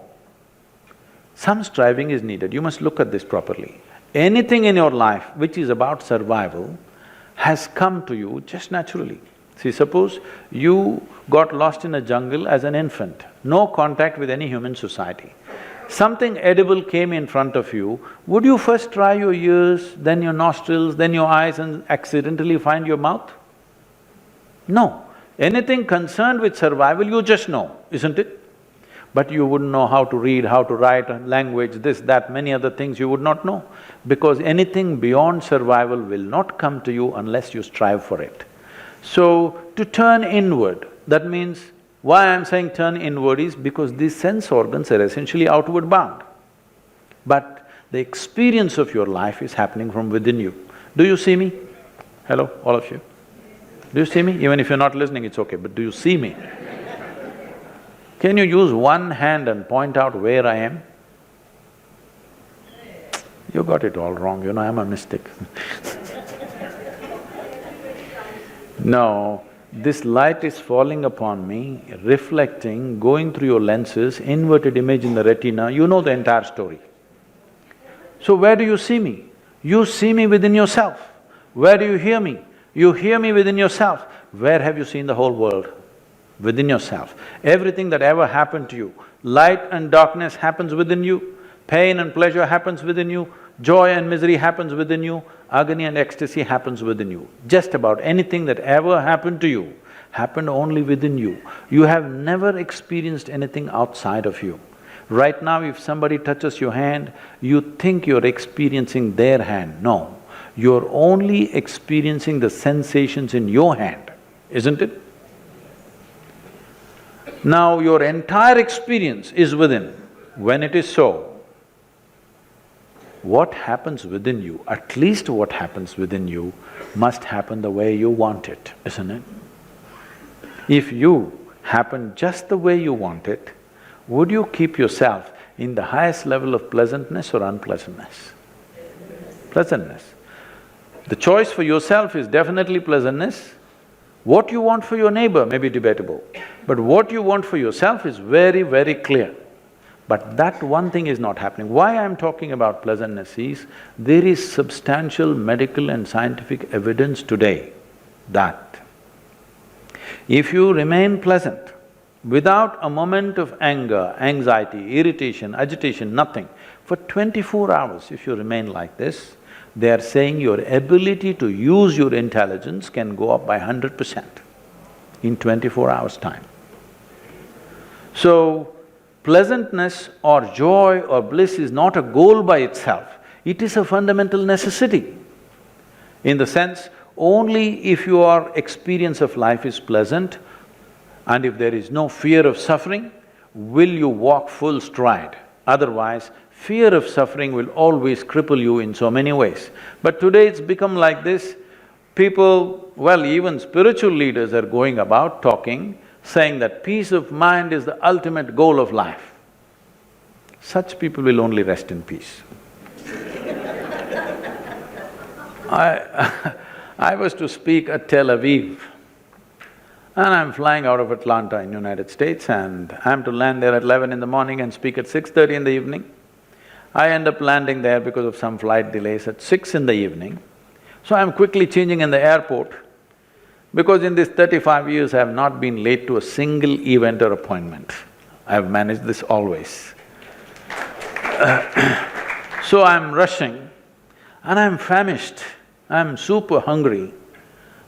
some striving is needed. You must look at this properly. Anything in your life which is about survival has come to you just naturally. See, suppose you got lost in a jungle as an infant, no contact with any human society. Something edible came in front of you, would you first try your ears, then your nostrils, then your eyes and accidentally find your mouth? No. Anything concerned with survival, you just know, isn't it? But you wouldn't know how to read, how to write, language, this, that, many other things you would not know. Because anything beyond survival will not come to you unless you strive for it. So, to turn inward, that means, why I'm saying turn inward is because these sense organs are essentially outward bound. But the experience of your life is happening from within you. Do you see me? Hello, all of you? Do you see me? Even if you're not listening, it's okay, but do you see me? Can you use one hand and point out where I am? You got it all wrong, you know, I'm a mystic. No, this light is falling upon me, reflecting, going through your lenses, inverted image in the retina, you know the entire story. So where do you see me? You see me within yourself. Where do you hear me? You hear me within yourself. Where have you seen the whole world? Within yourself. Everything that ever happened to you, light and darkness happens within you, pain and pleasure happens within you, Joy and misery happens within you, agony and ecstasy happens within you. Just about anything that ever happened to you happened only within you. You have never experienced anything outside of you. Right now, if somebody touches your hand, you think you're experiencing their hand. No, you're only experiencing the sensations in your hand, isn't it? Now, your entire experience is within. When it is so, what happens within you, at least what happens within you, must happen the way you want it, isn't it? If you happen just the way you want it, would you keep yourself in the highest level of pleasantness or unpleasantness? Pleasantness. The choice for yourself is definitely pleasantness. What you want for your neighbor may be debatable, but what you want for yourself is very, very clear. But that one thing is not happening. Why I'm talking about pleasantness is, there is substantial medical and scientific evidence today that if you remain pleasant, without a moment of anger, anxiety, irritation, agitation, nothing, for 24 hours if you remain like this, they are saying your ability to use your intelligence can go up by 100% in 24 hours' time. So, pleasantness or joy or bliss is not a goal by itself, it is a fundamental necessity. In the sense, only if your experience of life is pleasant and if there is no fear of suffering, will you walk full stride. Otherwise, fear of suffering will always cripple you in so many ways. But today it's become like this, people… well, even spiritual leaders are going about talking, saying that peace of mind is the ultimate goal of life. Such people will only rest in peace. I was to speak at Tel Aviv, and I'm flying out of Atlanta in United States, and I'm to land there at 11 in the morning and speak at 6:30 in the evening. I end up landing there because of some flight delays at 6 in the evening. So I'm quickly changing in the airport, because in these 35 years I have not been late to a single event or appointment. I have managed this always. So I'm rushing and I'm famished, I'm super hungry,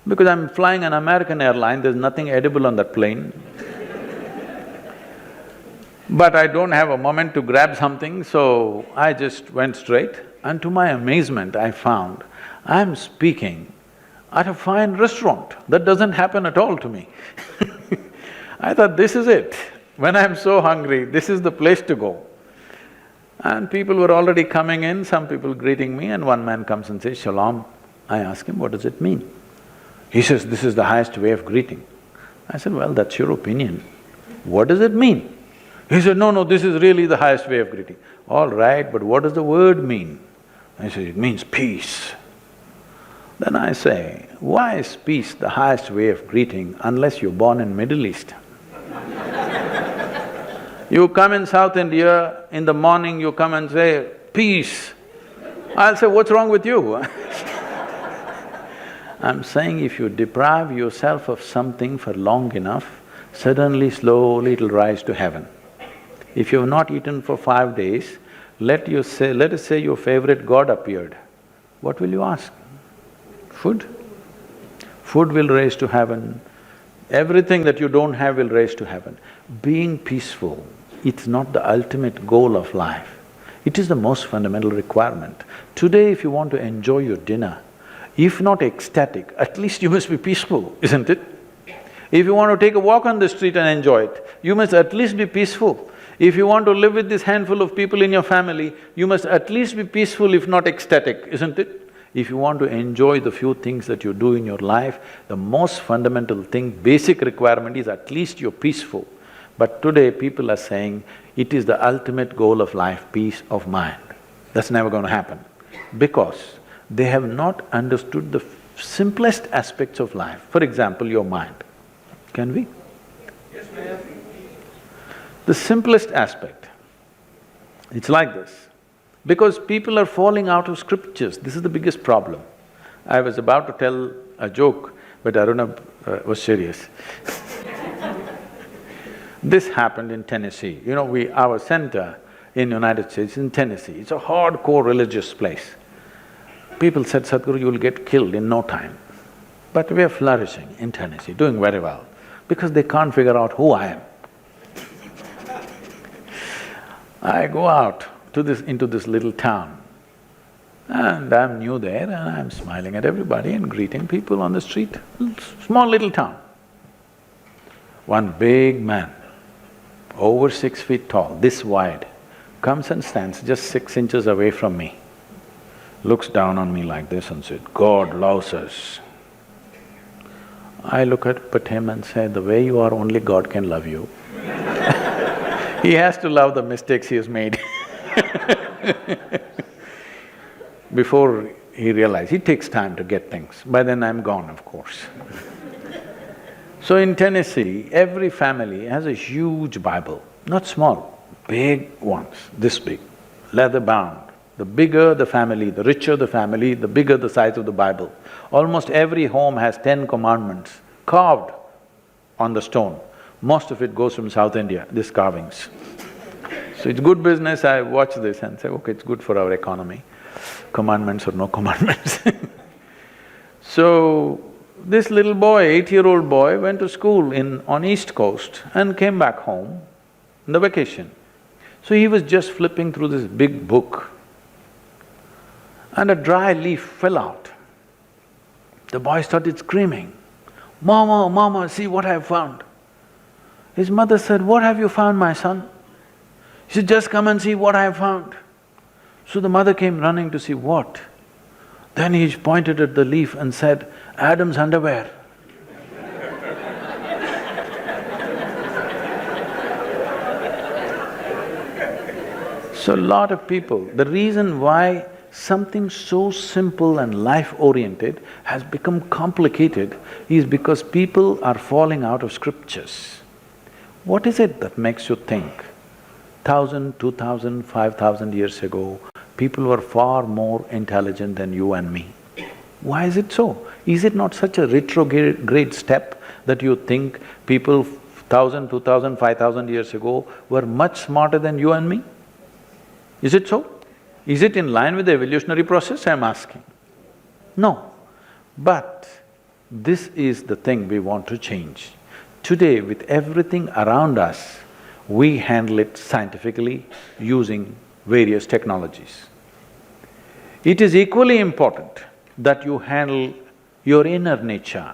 because I'm flying an American airline, there's nothing edible on that plane. But I don't have a moment to grab something, so I just went straight, and to my amazement I found I'm speaking at a fine restaurant. That doesn't happen at all to me. I thought, this is it. When I'm so hungry, this is the place to go. And people were already coming in, some people greeting me, and one man comes and says, "Shalom." I ask him, "What does it mean?" He says, "This is the highest way of greeting." I said, "Well, that's your opinion. What does it mean?" He said, "No, this is really the highest way of greeting." "All right, but what does the word mean?" I said, "It means peace." Then I say, why is peace the highest way of greeting unless you're born in Middle East? You come in South India, in the morning you come and say, "Peace." I'll say, "What's wrong with you?" I'm saying if you deprive yourself of something for long enough, suddenly, slowly it'll rise to heaven. If you've not eaten for 5 days, let us say your favorite god appeared, what will you ask? Food? Food will raise to heaven, everything that you don't have will raise to heaven. Being peaceful, it's not the ultimate goal of life, it is the most fundamental requirement. Today if you want to enjoy your dinner, if not ecstatic, at least you must be peaceful, isn't it? If you want to take a walk on the street and enjoy it, you must at least be peaceful. If you want to live with this handful of people in your family, you must at least be peaceful if not ecstatic, isn't it? If you want to enjoy the few things that you do in your life, the most fundamental thing, basic requirement is at least you're peaceful. But today people are saying, it is the ultimate goal of life, peace of mind. That's never going to happen, because they have not understood the simplest aspects of life. For example, your mind. Can we? Yes, ma'am. The simplest aspect, it's like this. Because people are falling out of scriptures, this is the biggest problem. I was about to tell a joke, but Aruna was serious. This happened in Tennessee. You know, our center in United States, in Tennessee. It's a hardcore religious place. People said, Sadhguru, you will get killed in no time. But we are flourishing in Tennessee, doing very well, because they can't figure out who I am. I go out into this little town, and I'm new there, and I'm smiling at everybody and greeting people on the street. Small little town. One big man, over 6 feet tall, this wide, comes and stands just 6 inches away from me, looks down on me like this and said, God loves us. I look at him and say, the way you are, only God can love you. He has to love the mistakes he has made. Before he realizes, it takes time to get things. By then I'm gone, of course. So in Tennessee, every family has a huge Bible, not small, big ones, this big, leather bound. The bigger the family, the richer the family, the bigger the size of the Bible. Almost every home has 10 commandments carved on the stone. Most of it goes from South India, these carvings. So it's good business, I watch this and say, okay, it's good for our economy, commandments or no commandments. So, this little boy, 8-year-old boy, went to school on East Coast and came back home on the vacation. So he was just flipping through this big book, and a dry leaf fell out. The boy started screaming, Mama, Mama, see what I've found. His mother said, what have you found, my son? He said, just come and see what I have found. So the mother came running to see what. Then he pointed at the leaf and said, Adam's underwear. So a lot of people, the reason why something so simple and life-oriented has become complicated is because people are falling out of scriptures. What is it that makes you think 1,000, 2,000, 5,000 years ago, people were far more intelligent than you and me? Why is it so? Is it not such a retrograde step that you think people 1,000, 2,000, 5,000 years ago were much smarter than you and me? Is it so? Is it in line with the evolutionary process, I'm asking? No. But this is the thing we want to change. Today, with everything around us, we handle it scientifically using various technologies. It is equally important that you handle your inner nature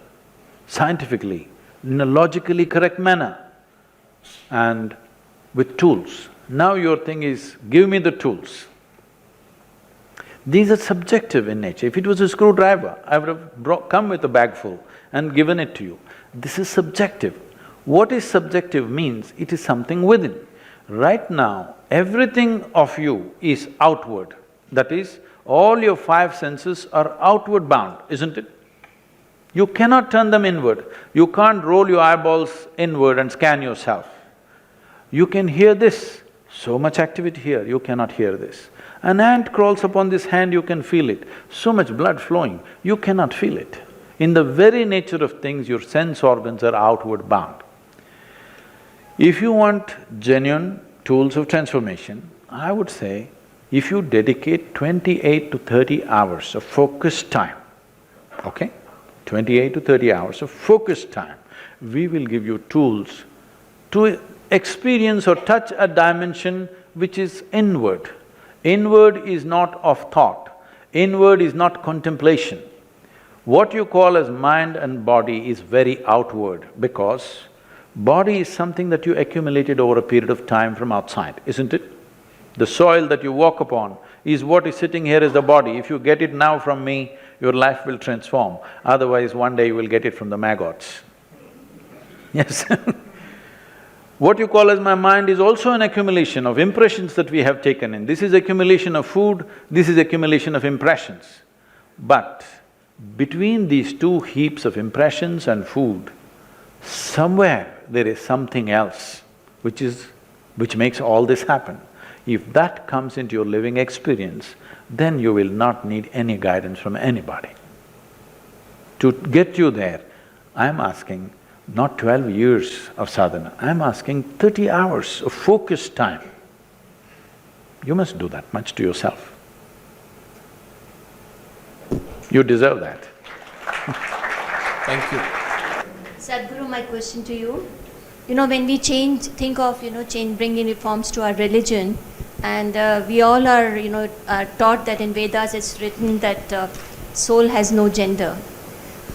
scientifically, in a logically correct manner and with tools. Now your thing is, give me the tools. These are subjective in nature. If it was a screwdriver, I would have come with a bag full and given it to you. This is subjective. What is subjective means it is something within. Right now, everything of you is outward. That is, all your 5 senses are outward bound, isn't it? You cannot turn them inward. You can't roll your eyeballs inward and scan yourself. You can hear this, so much activity here, you cannot hear this. An ant crawls upon this hand, you can feel it. So much blood flowing, you cannot feel it. In the very nature of things, your sense organs are outward bound. If you want genuine tools of transformation, I would say, if you dedicate 28 to 30 hours of focused time, okay? 28 to 30 hours of focused time, we will give you tools to experience or touch a dimension which is inward. Inward is not of thought, inward is not contemplation. What you call as mind and body is very outward, because body is something that you accumulated over a period of time from outside, isn't it? The soil that you walk upon is what is sitting here as the body. If you get it now from me, your life will transform. Otherwise, one day you will get it from the maggots. Yes. What you call as my mind is also an accumulation of impressions that we have taken in. This is accumulation of food, this is accumulation of impressions. But between these two heaps of impressions and food, somewhere there is something else which makes all this happen. If that comes into your living experience, then you will not need any guidance from anybody. To get you there, I'm asking not 12 years of sadhana, I'm asking 30 hours of focused time. You must do that much to yourself. You deserve that. Thank you. Sadhguru, my question to you. When we think of, bringing reforms to our religion, and we all are, are taught that in Vedas it's written that soul has no gender.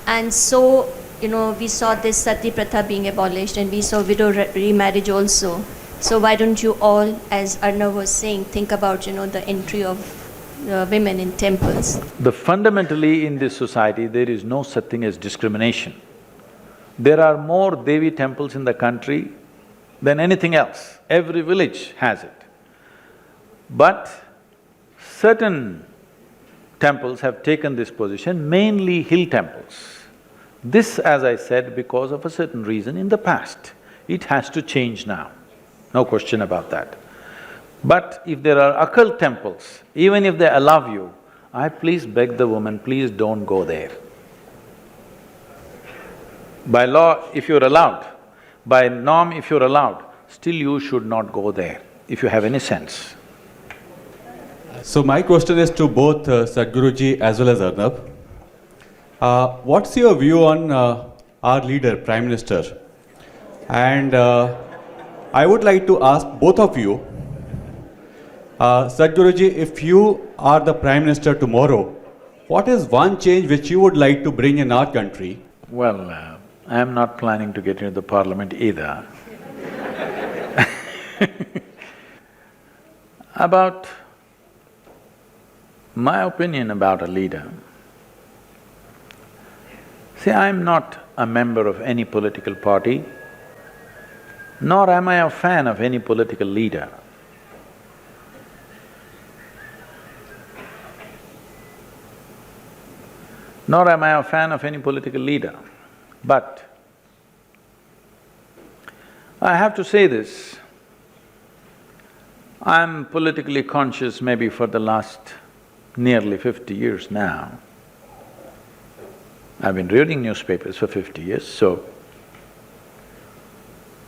And so, we saw this sati pratha being abolished, and we saw widow remarriage also. So why don't you all, as Arnav was saying, think about, the entry of women in temples? Fundamentally in this society, there is no such thing as discrimination. There are more Devi temples in the country than anything else. Every village has it. But certain temples have taken this position, mainly hill temples. This, as I said, because of a certain reason in the past. It has to change now, no question about that. But if there are occult temples, even if they allow you, I please beg the woman, please don't go there. By law, if you're allowed, by norm, if you're allowed, still you should not go there, if you have any sense. So my question is to both Sadhguruji as well as Arnab. What's your view on our leader, Prime Minister? And I would like to ask both of you, Sadhguruji, if you are the Prime Minister tomorrow, what is one change which you would like to bring in our country? Well, I am not planning to get into the parliament either. About my opinion about a leader, see, I am not a member of any political party, nor am I a fan of any political leader. Nor am I a fan of any political leader. But I have to say this, I'm politically conscious maybe for the last nearly 50 years now. I've been reading newspapers for 50 years, so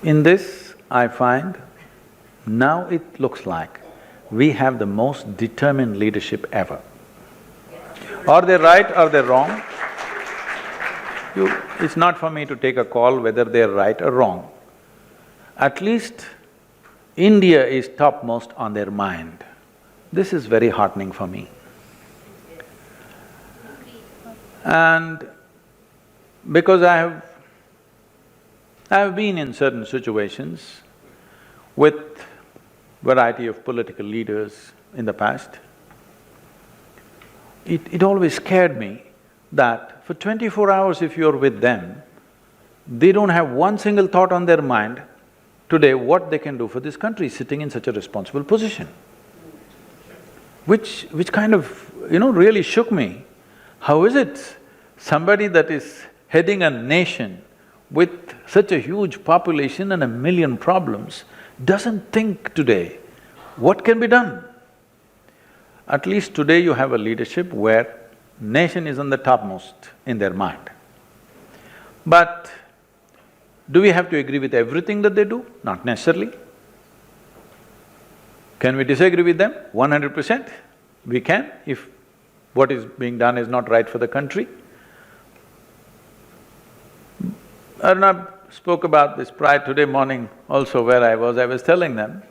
in this I find now it looks like we have the most determined leadership ever. Are they right or they're wrong? It's not for me to take a call whether they're right or wrong. At least India is topmost on their mind. This is very heartening for me. And because I have been in certain situations with variety of political leaders in the past, it always scared me that for 24 hours if you're with them, they don't have one single thought on their mind today what they can do for this country sitting in such a responsible position. Which kind of, really shook me. How is it somebody that is heading a nation with such a huge population and a million problems doesn't think today what can be done? At least today you have a leadership where nation is on the topmost in their mind. But do we have to agree with everything that they do? Not necessarily. Can we disagree with them? 100%. We can, if what is being done is not right for the country. Arnab spoke about this prior today morning also where I was telling them,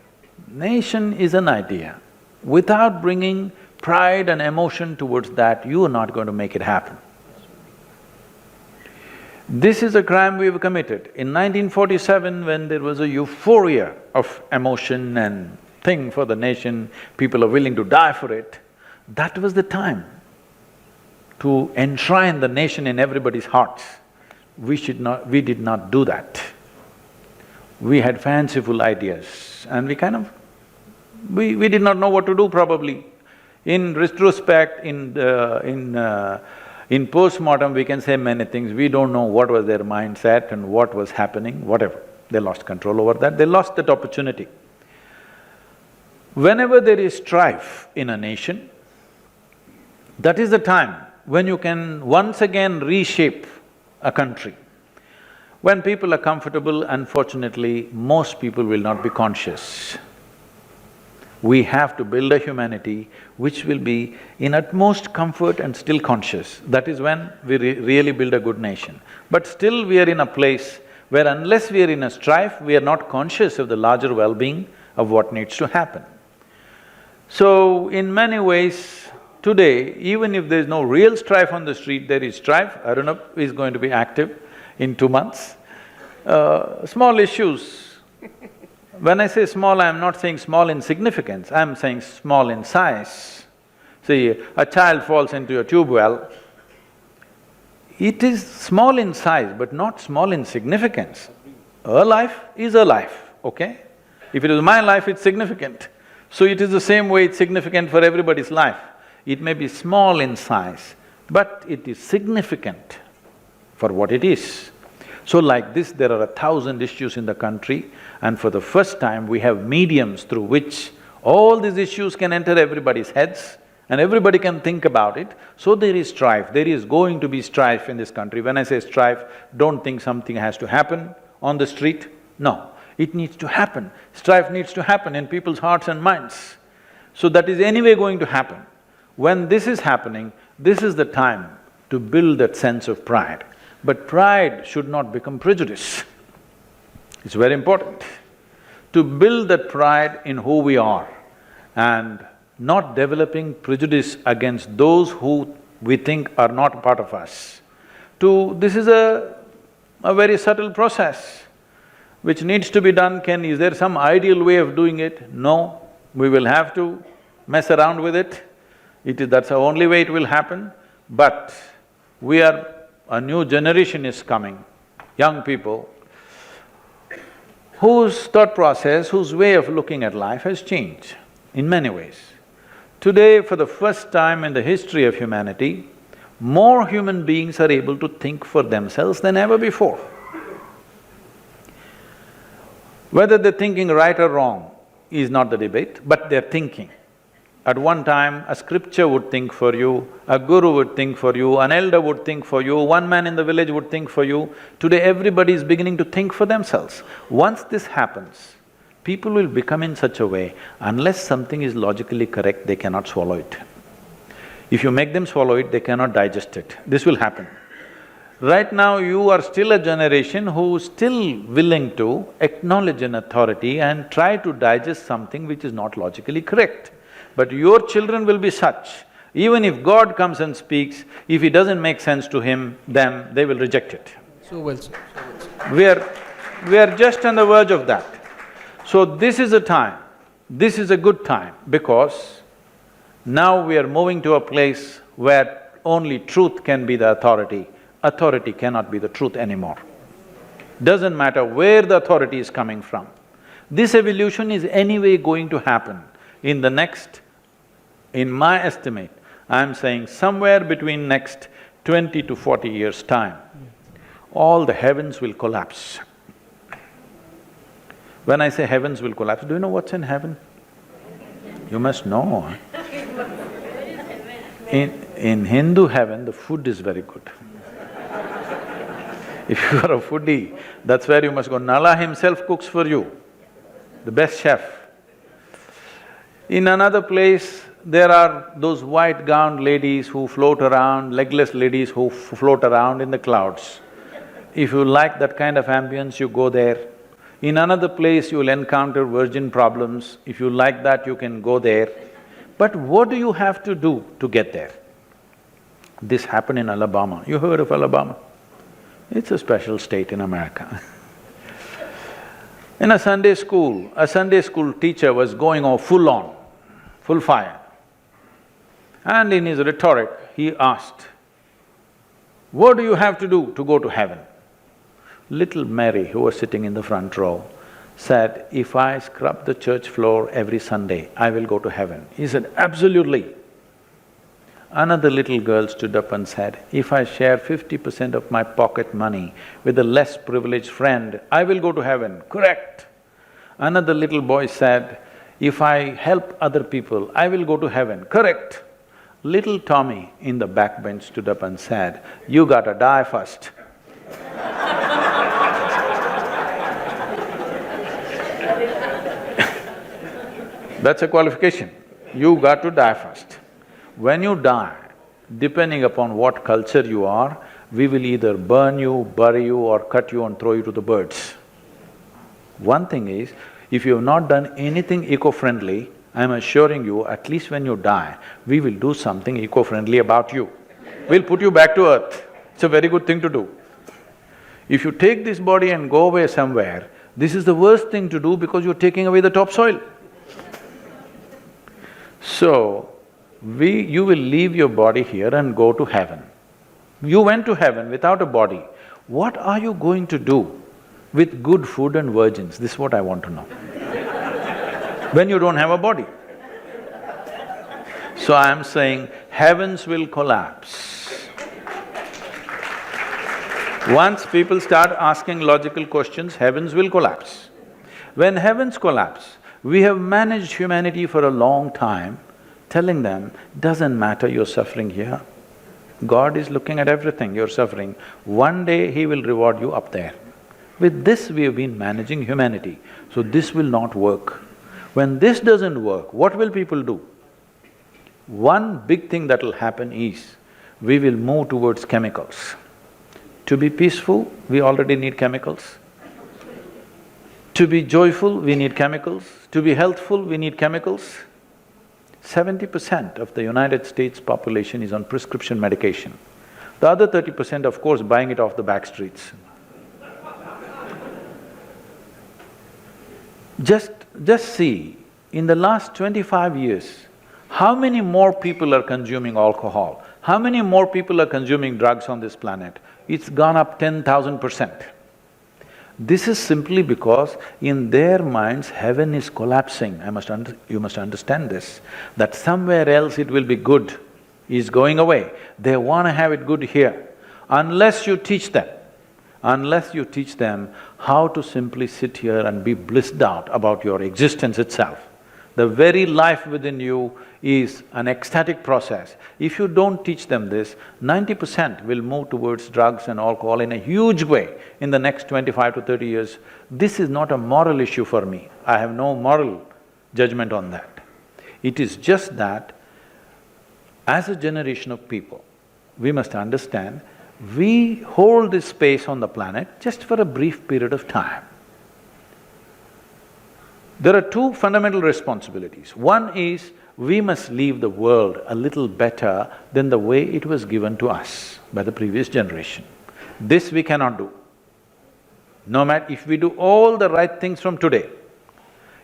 nation is an idea. Without bringing pride and emotion towards that, you are not going to make it happen. This is a crime we've committed. In 1947, when there was a euphoria of emotion and thing for the nation, people are willing to die for it, that was the time to enshrine the nation in everybody's hearts. We did not do that. We had fanciful ideas and we did not know what to do probably. In retrospect, in postmortem, we can say many things. We don't know what was their mindset and what was happening, whatever. They lost control over that, they lost that opportunity. Whenever there is strife in a nation, that is the time when you can once again reshape a country. When people are comfortable, unfortunately, most people will not be conscious. We have to build a humanity which will be in utmost comfort and still conscious. That is when we really build a good nation. But still we are in a place where unless we are in a strife, we are not conscious of the larger well-being of what needs to happen. So, in many ways, today, even if there is no real strife on the street, there is strife. Arunabh is going to be active in 2 months. Small issues. When I say small, I am not saying small in significance, I am saying small in size. See, a child falls into a tube well, it is small in size but not small in significance. A life is a life, okay? If it is my life, it's significant. So it is the same way it's significant for everybody's life. It may be small in size, but it is significant for what it is. So like this, there are 1,000 issues in the country, and for the first time we have mediums through which all these issues can enter everybody's heads and everybody can think about it. So there is strife, there is going to be strife in this country. When I say strife, don't think something has to happen on the street. No, it needs to happen. Strife needs to happen in people's hearts and minds. So that is anyway going to happen. When this is happening, this is the time to build that sense of pride. But pride should not become prejudice. It's very important to build that pride in who we are and not developing prejudice against those who we think are not part of us. This is a very subtle process which needs to be done. Is there some ideal way of doing it? No, we will have to mess around with it. That's the only way it will happen. But a new generation is coming, young people, whose thought process, whose way of looking at life has changed in many ways. Today, for the first time in the history of humanity, more human beings are able to think for themselves than ever before. Whether they're thinking right or wrong is not the debate, but they're thinking. At one time, a scripture would think for you, a guru would think for you, an elder would think for you, one man in the village would think for you. Today, everybody is beginning to think for themselves. Once this happens, people will become in such a way, unless something is logically correct, they cannot swallow it. If you make them swallow it, they cannot digest it. This will happen. Right now, you are still a generation who's still willing to acknowledge an authority and try to digest something which is not logically correct. But your children will be such, even if God comes and speaks, if it doesn't make sense to them, they will reject it. So well said, so well said. We are just on the verge of that. So this is a time, this is a good time, because now we are moving to a place where only truth can be the authority. Authority cannot be the truth anymore. Doesn't matter where the authority is coming from. This evolution is anyway going to happen in the next, in my estimate, I'm saying somewhere between next 20 to 40 years' time, all the heavens will collapse. When I say heavens will collapse, do you know what's in heaven? You must know. In Hindu heaven, the food is very good. If you are a foodie, that's where you must go. Nala himself cooks for you, the best chef. In another place, there are those white-gowned ladies who float around, legless ladies who float around in the clouds. If you like that kind of ambience, you go there. In another place, you will encounter virgin problems. If you like that, you can go there. But what do you have to do to get there? This happened in Alabama. You heard of Alabama? It's a special state in America. In a Sunday school teacher was going on, full fire. And in his rhetoric, he asked, "What do you have to do to go to heaven?" Little Mary, who was sitting in the front row, said, "If I scrub the church floor every Sunday, I will go to heaven." He said, "Absolutely." Another little girl stood up and said, "If I share 50% of my pocket money with a less privileged friend, I will go to heaven." Correct. Another little boy said, "If I help other people, I will go to heaven." Correct. Little Tommy in the backbench stood up and said, "You gotta die first." That's a qualification. You got to die first. When you die, depending upon what culture you are, we will either burn you, bury you or cut you and throw you to the birds. One thing is, if you have not done anything eco-friendly, I'm assuring you, at least when you die, we will do something eco-friendly about you. We'll put you back to earth. It's a very good thing to do. If you take this body and go away somewhere, this is the worst thing to do because you're taking away the topsoil. So, you will leave your body here and go to heaven. You went to heaven without a body. What are you going to do with good food and virgins? This is what I want to know. When you don't have a body. So I am saying, heavens will collapse. Once people start asking logical questions, heavens will collapse. When heavens collapse, we have managed humanity for a long time, telling them, doesn't matter you're suffering here. God is looking at everything you're suffering. One day He will reward you up there. With this we have been managing humanity, so this will not work. When this doesn't work, what will people do? One big thing that will happen is, we will move towards chemicals. To be peaceful, we already need chemicals. To be joyful, we need chemicals. To be healthful, we need chemicals. 70% of the United States population is on prescription medication. The other 30%, of course, buying it off the back streets. Just see, in the last 25 years, how many more people are consuming alcohol? How many more people are consuming drugs on this planet? It's gone up 10,000%. This is simply because in their minds, heaven is collapsing. You must understand this, that somewhere else it will be good, is going away. They want to have it good here. Unless you teach them how to simply sit here and be blissed out about your existence itself. The very life within you is an ecstatic process. If you don't teach them this, 90% will move towards drugs and alcohol in a huge way in the next 25 to 30 years. This is not a moral issue for me. I have no moral judgment on that. It is just that, as a generation of people, we must understand, we hold this space on the planet just for a brief period of time. There are two fundamental responsibilities. One is, we must leave the world a little better than the way it was given to us by the previous generation. This we cannot do. No matter if we do all the right things from today,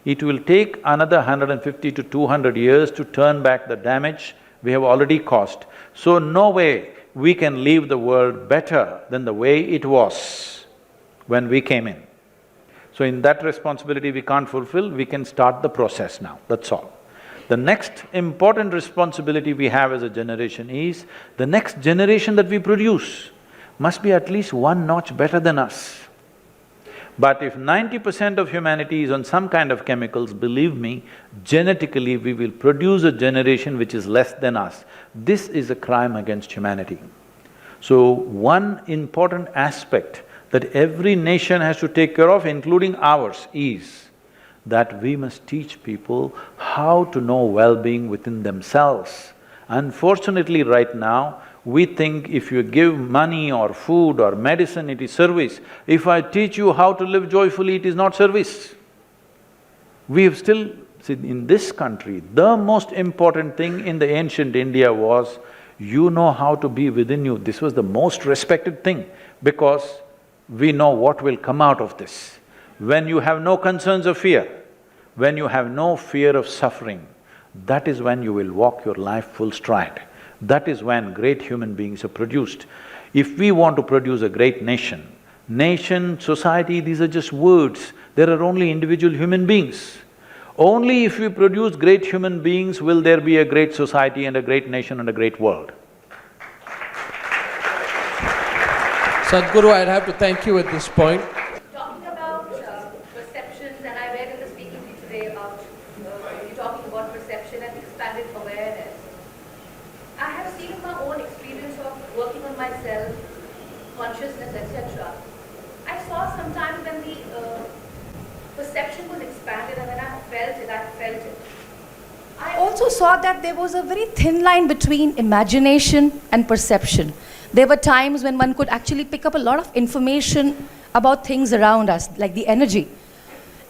it will take another 150 to 200 years to turn back the damage we have already caused. So no way we can leave the world better than the way it was when we came in. So in that responsibility we can't fulfill, we can start the process now, that's all. The next important responsibility we have as a generation is, the next generation that we produce must be at least one notch better than us. But if 90% of humanity is on some kind of chemicals, believe me, genetically we will produce a generation which is less than us. This is a crime against humanity. So one important aspect that every nation has to take care of, including ours, is that we must teach people how to know well-being within themselves. Unfortunately, right now, we think if you give money or food or medicine, it is service. If I teach you how to live joyfully, it is not service. We have still… See, in this country, the most important thing in the ancient India was, you know how to be within you. This was the most respected thing, because we know what will come out of this. When you have no concerns of fear, when you have no fear of suffering, that is when you will walk your life full stride. That is when great human beings are produced. If we want to produce a great nation, society, these are just words, there are only individual human beings. Only if we produce great human beings will there be a great society and a great nation and a great world. Sadhguru, I'd have to thank you at this point. Talking about perceptions, and I read in the speaking to you today about you talking about perception and expanded awareness. I have seen in my own experience of working on myself, consciousness, etc. I saw sometimes when the perception was expanded and when I felt it, also saw that there was a very thin line between imagination and perception. There were times when one could actually pick up a lot of information about things around us, like the energy.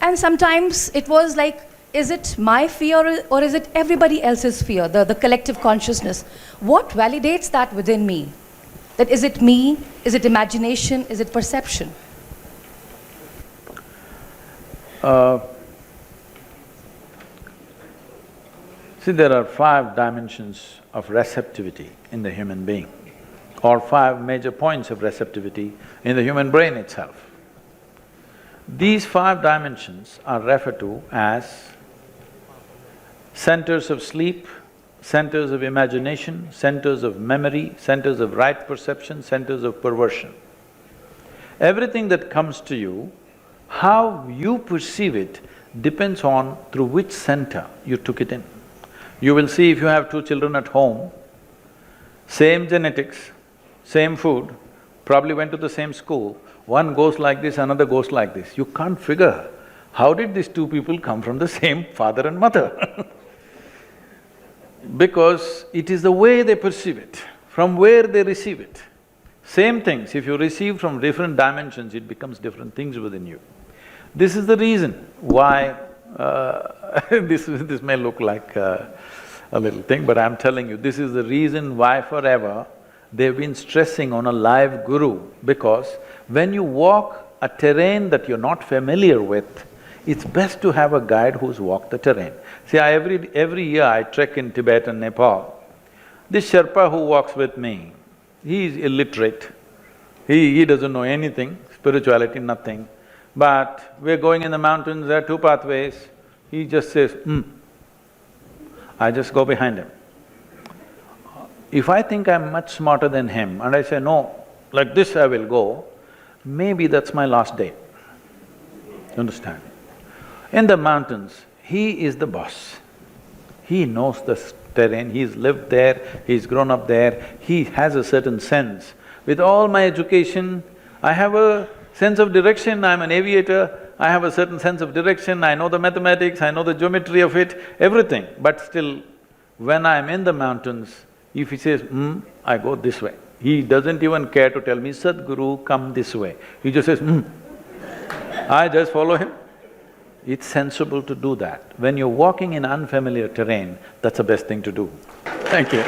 And sometimes it was like, is it my fear or is it everybody else's fear, the collective consciousness? What validates that within me? That is it me? Is it imagination? Is it perception? See, there are 5 dimensions of receptivity in the human being, or 5 major points of receptivity in the human brain itself. These 5 dimensions are referred to as centers of sleep, centers of imagination, centers of memory, centers of right perception, centers of perversion. Everything that comes to you, how you perceive it depends on through which center you took it in. You will see if you have 2 children at home, same genetics, same food, probably went to the same school, one goes like this, another goes like this. You can't figure, how did these 2 people come from the same father and mother? Because it is the way they perceive it, from where they receive it. Same things, if you receive from different dimensions, it becomes different things within you. This is the reason why this may look like a little thing, but I'm telling you, this is the reason why forever they've been stressing on a live guru, because when you walk a terrain that you're not familiar with, it's best to have a guide who's walked the terrain. See, every year I trek in Tibet and Nepal. This Sherpa who walks with me, he is illiterate, he doesn't know anything, spirituality, nothing. But we're going in the mountains, there are 2 pathways, he just says, I just go behind him. If I think I'm much smarter than him and I say, no, like this I will go, maybe that's my last day. You understand? In the mountains, he is the boss. He knows the terrain, he's lived there, he's grown up there, he has a certain sense. With all my education, I have a sense of direction, I'm an aviator, I have a certain sense of direction, I know the mathematics, I know the geometry of it, everything. But still, when I'm in the mountains, if he says, I go this way. He doesn't even care to tell me, Sadhguru, come this way. He just says, I just follow him. It's sensible to do that. When you're walking in unfamiliar terrain, that's the best thing to do. Thank you.